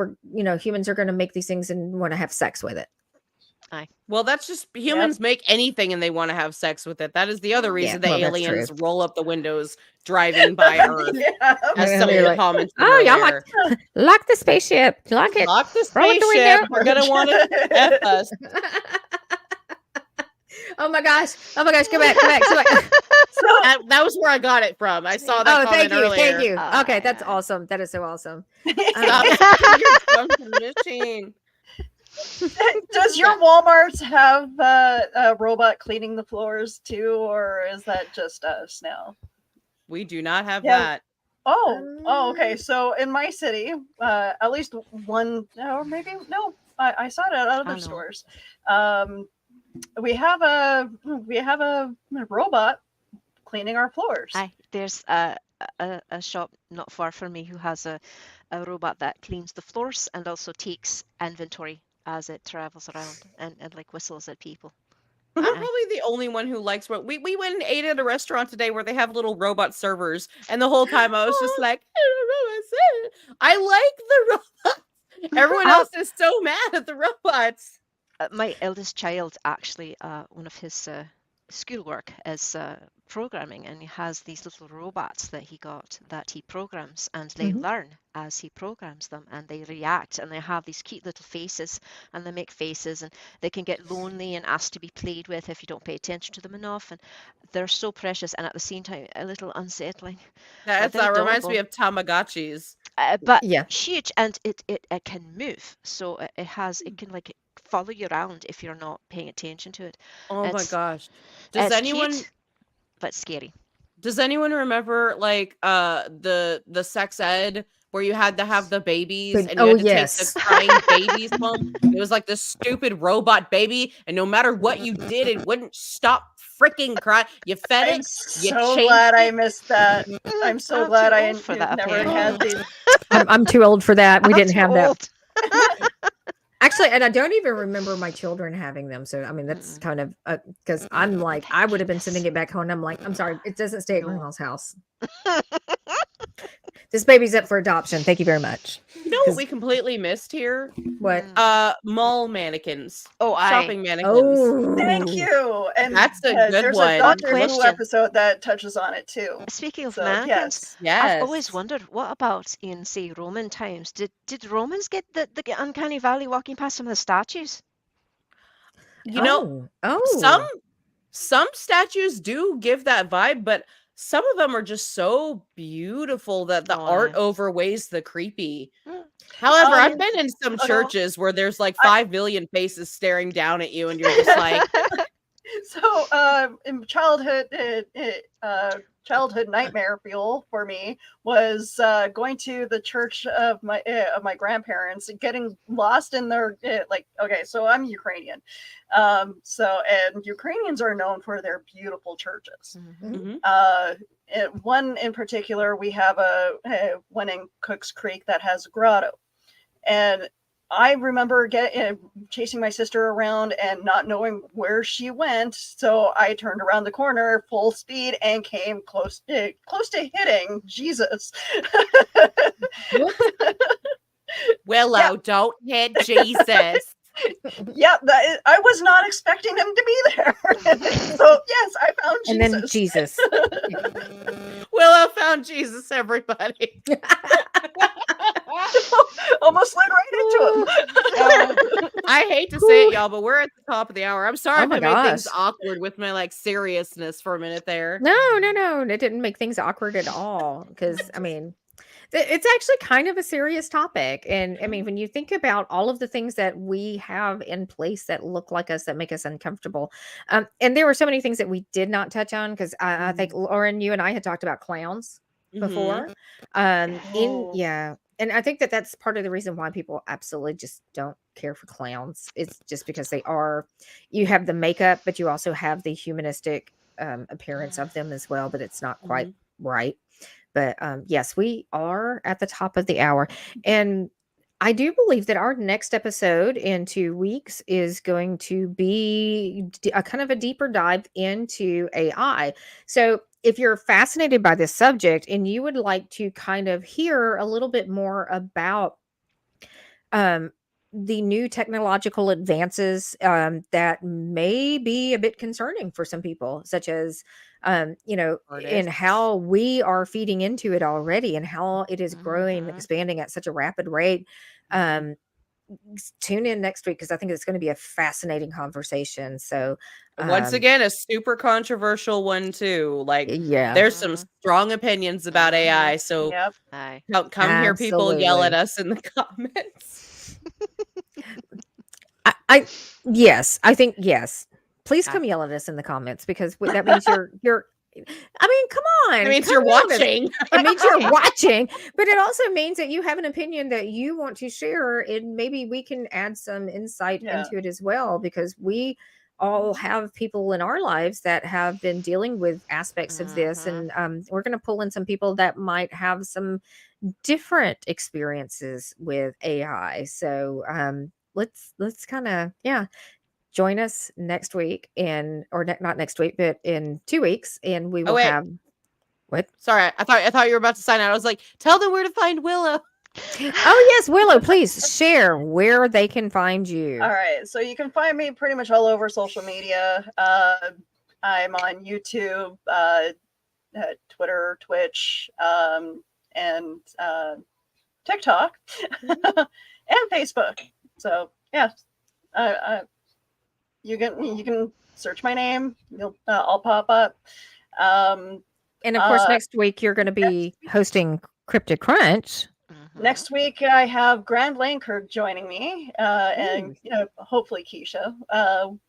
Speaker 1: humans are going to make these things and want to have sex with it.
Speaker 2: Well, that's just humans make anything and they want to have sex with it. That is the other reason the
Speaker 1: well, that's
Speaker 2: aliens
Speaker 1: true.
Speaker 2: roll up the windows driving by Earth. As some of
Speaker 1: They're
Speaker 2: your
Speaker 1: like,
Speaker 2: comments
Speaker 1: oh, y'all
Speaker 2: earlier.
Speaker 1: lock the spaceship, lock it.
Speaker 2: Lock the
Speaker 1: Roll out the window.
Speaker 2: spaceship. We're gonna want to F us.
Speaker 1: Oh my gosh! Go back!
Speaker 2: That was where I got it from. I saw that
Speaker 1: Oh,
Speaker 2: comment
Speaker 1: thank you.
Speaker 2: earlier.
Speaker 1: Okay, that's awesome. That is so awesome.
Speaker 2: Stop stealing your from the machine.
Speaker 4: Does your Walmart have a robot cleaning the floors too, or is that just us now?
Speaker 2: We do not have
Speaker 4: Yeah.
Speaker 2: that.
Speaker 4: Oh, okay. So in my city, at least one, or maybe no, I saw it at other stores. We have a robot cleaning our floors.
Speaker 3: There's a shop not far from me who has a robot that cleans the floors and also takes inventory as it travels around and like whistles at people.
Speaker 2: I'm probably the only one who likes what we went and ate at a restaurant today where they have little robot servers, and the whole time I was just like, I like the robots. Everyone else is so mad at the robots.
Speaker 3: My eldest child actually, one of his schoolwork is programming, and he has these little robots that he got that he programs, and they learn as he programs them, and they react, and they have these cute little faces, and they make faces, and they can get lonely and ask to be played with if you don't pay attention to them enough, and they're so precious and at the same time a little unsettling.
Speaker 2: That reminds me of Tamagotchis.
Speaker 3: but
Speaker 1: Yeah.
Speaker 3: huge, and it can move, so it can like follow you around if you're not paying attention to it.
Speaker 2: Oh my
Speaker 3: It's
Speaker 2: gosh. Does
Speaker 3: it's
Speaker 2: anyone
Speaker 3: cute but scary.
Speaker 2: does anyone remember like the sex ed where you had to have the babies and you
Speaker 1: Oh,
Speaker 2: had to take the
Speaker 1: yes.
Speaker 2: crying babies home? It was like this stupid robot baby, and no matter what you did, it wouldn't stop freaking crying. You fed
Speaker 4: I'm
Speaker 2: it, you
Speaker 4: so
Speaker 2: changed
Speaker 4: glad I
Speaker 2: it.
Speaker 4: missed that. I'm so
Speaker 3: I'm
Speaker 4: glad
Speaker 3: too
Speaker 4: I
Speaker 3: old for that,
Speaker 4: never
Speaker 3: apparently.
Speaker 4: had these.
Speaker 1: I'm too old for that. We
Speaker 3: I'm
Speaker 1: didn't
Speaker 3: too
Speaker 1: have that.
Speaker 3: old.
Speaker 1: Actually, and I don't even remember my children having them. So, I mean, that's kind of because I'm like, I would have been sending it back home. And I'm like, I'm sorry, it doesn't stay at
Speaker 3: No.
Speaker 1: grandma's house. This baby's up for adoption. Thank you very much.
Speaker 2: You know what we completely missed here?
Speaker 1: What?
Speaker 2: Mall mannequins.
Speaker 3: Oh,
Speaker 2: Shopping mannequins.
Speaker 1: Oh,
Speaker 4: Thank you. And
Speaker 2: That's a good
Speaker 4: there's
Speaker 2: one.
Speaker 4: a Doctor Who
Speaker 3: question.
Speaker 4: episode that touches on it too.
Speaker 3: Speaking of
Speaker 4: So
Speaker 3: mannequins,
Speaker 4: yes.
Speaker 3: I've always wondered, what about in, say, Roman times? Did Romans get the Uncanny Valley walking past some of the statues?
Speaker 2: You know,
Speaker 1: oh,
Speaker 2: some statues do give that vibe, but some of them are just so beautiful that the
Speaker 3: Oh,
Speaker 2: art
Speaker 3: aye.
Speaker 2: overweighs the creepy.
Speaker 3: Mm.
Speaker 2: However, I've
Speaker 4: Um,
Speaker 2: been in some
Speaker 4: no.
Speaker 2: churches where there's like 5 billion faces staring down at you, and you're just like,
Speaker 4: So in childhood nightmare fuel for me was going to the church of my grandparents and getting lost in their like. Okay, so I'm Ukrainian, and Ukrainians are known for their beautiful churches.
Speaker 3: Mhm.
Speaker 4: One in particular, we have a one in Cooks Creek that has a grotto, and I remember chasing my sister around and not knowing where she went, so I turned around the corner full speed and came close to hitting Jesus.
Speaker 2: Willow, don't hit Jesus.
Speaker 4: Yeah, I was not expecting him to be there. So yes, I found Jesus.
Speaker 1: and then Jesus.
Speaker 2: Willow found Jesus, everybody.
Speaker 4: Almost slid right into him.
Speaker 2: I hate to say it, y'all, but we're at the top of the hour. I'm sorry
Speaker 1: Oh
Speaker 2: if
Speaker 1: my
Speaker 2: I made things
Speaker 1: gosh.
Speaker 2: awkward with my like seriousness for a minute there.
Speaker 1: No, it didn't make things awkward at all. Because I mean, it's actually kind of a serious topic, and I mean, when you think about all of the things that we have in place that look like us, that make us uncomfortable, and there were so many things that we did not touch on because I think Lauren, you and I had talked about clowns before.
Speaker 4: Oh.
Speaker 1: And I think that that's part of the reason why people absolutely just don't care for clowns. It's just because you have the makeup, but you also have the humanistic appearance of them as well, but it's not quite right. But yes, we are at the top of the hour. And I do believe that our next episode in 2 weeks is going to be a kind of a deeper dive into AI. So if you're fascinated by this subject and you would like to kind of hear a little bit more about the new technological advances that may be a bit concerning for some people, such as in
Speaker 2: Artists.
Speaker 1: how we are feeding into it already and how it is growing and
Speaker 3: Mhm.
Speaker 1: expanding at such a rapid rate. Tune in next week because I think it's going to be a fascinating conversation. So
Speaker 2: Once again, a super controversial one too. Like
Speaker 1: yeah,
Speaker 2: there's some strong opinions about AI. So
Speaker 4: Yep.
Speaker 3: Aye.
Speaker 2: come here, people, yell at
Speaker 1: Absolutely.
Speaker 2: us in the comments.
Speaker 1: I think yes. Please
Speaker 3: Ah.
Speaker 1: come yell at us in the comments because that means you're. I mean, come on.
Speaker 2: It means
Speaker 1: come
Speaker 2: you're
Speaker 1: yell at us.
Speaker 2: watching.
Speaker 1: It means you're watching, but it also means that you have an opinion that you want to share, and maybe we can add some insight
Speaker 4: Yeah.
Speaker 1: into it as well because we all have people in our lives that have been dealing with aspects of this, and we're going to pull in some people that might have some different experiences with AI. So let's kind of join us next week not next week, but in 2 weeks, and we will
Speaker 2: wait.
Speaker 1: have what?
Speaker 2: Sorry, I thought you were about to sign out. I was like, tell them where to find Willow.
Speaker 1: Oh yes, Willow, please share where they can find you.
Speaker 4: All right, so you can find me pretty much all over social media. I'm on YouTube, Twitter, Twitch, and TikTok, and Facebook. So yeah, you can search my name. I'll pop up.
Speaker 1: And of course, next week you're going to be hosting Cryptic Crunch.
Speaker 4: Next week, I have Grand Lankirk joining me, and hopefully Keisha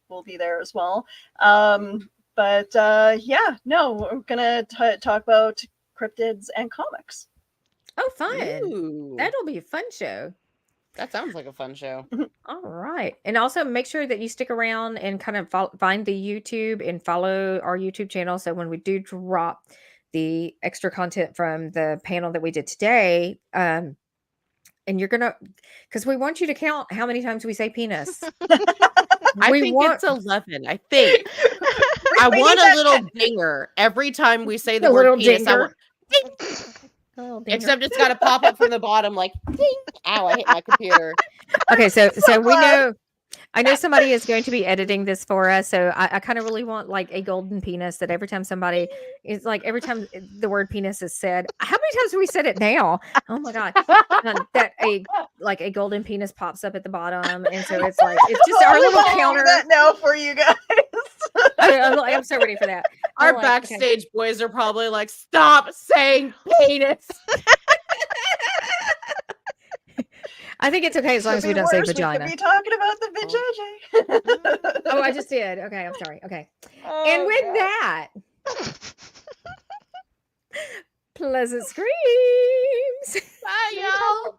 Speaker 4: will be there as well. But yeah, no, we're gonna talk about cryptids and comics.
Speaker 1: Oh, fun.
Speaker 2: Ooh,
Speaker 1: That'll be a fun show.
Speaker 2: that sounds like a fun show.
Speaker 1: All right. And also make sure that you stick around and kind of find the YouTube and follow our YouTube channel. So when we do drop the extra content from the panel that we did today, and you're going to, because we want you to count how many times we say penis.
Speaker 2: I think it's 11. I think. I want a little dinger every time we say the word
Speaker 1: little
Speaker 2: penis.
Speaker 1: dinger.
Speaker 2: Ding.
Speaker 1: Oh, dinger.
Speaker 2: Except it's got to pop up from the bottom like ding. Ow, I hit my computer.
Speaker 1: Okay, so we know. I know somebody is going to be editing this for us, so I kind of really want like a golden penis that every time somebody is like every time the word penis is said. How many times have we said it now? Oh my god, that a golden penis pops up at the bottom, and so it's like it's just our little counter.
Speaker 4: That now for you guys.
Speaker 1: I'm so ready for that.
Speaker 2: Our backstage boys are probably like, stop saying penis.
Speaker 1: I think it's okay as long as we don't say vagina.
Speaker 4: We could be talking about the vajayjay.
Speaker 1: Oh, I just did. Okay, I'm sorry. Okay. And with that, pleasant screams.
Speaker 2: Bye, y'all.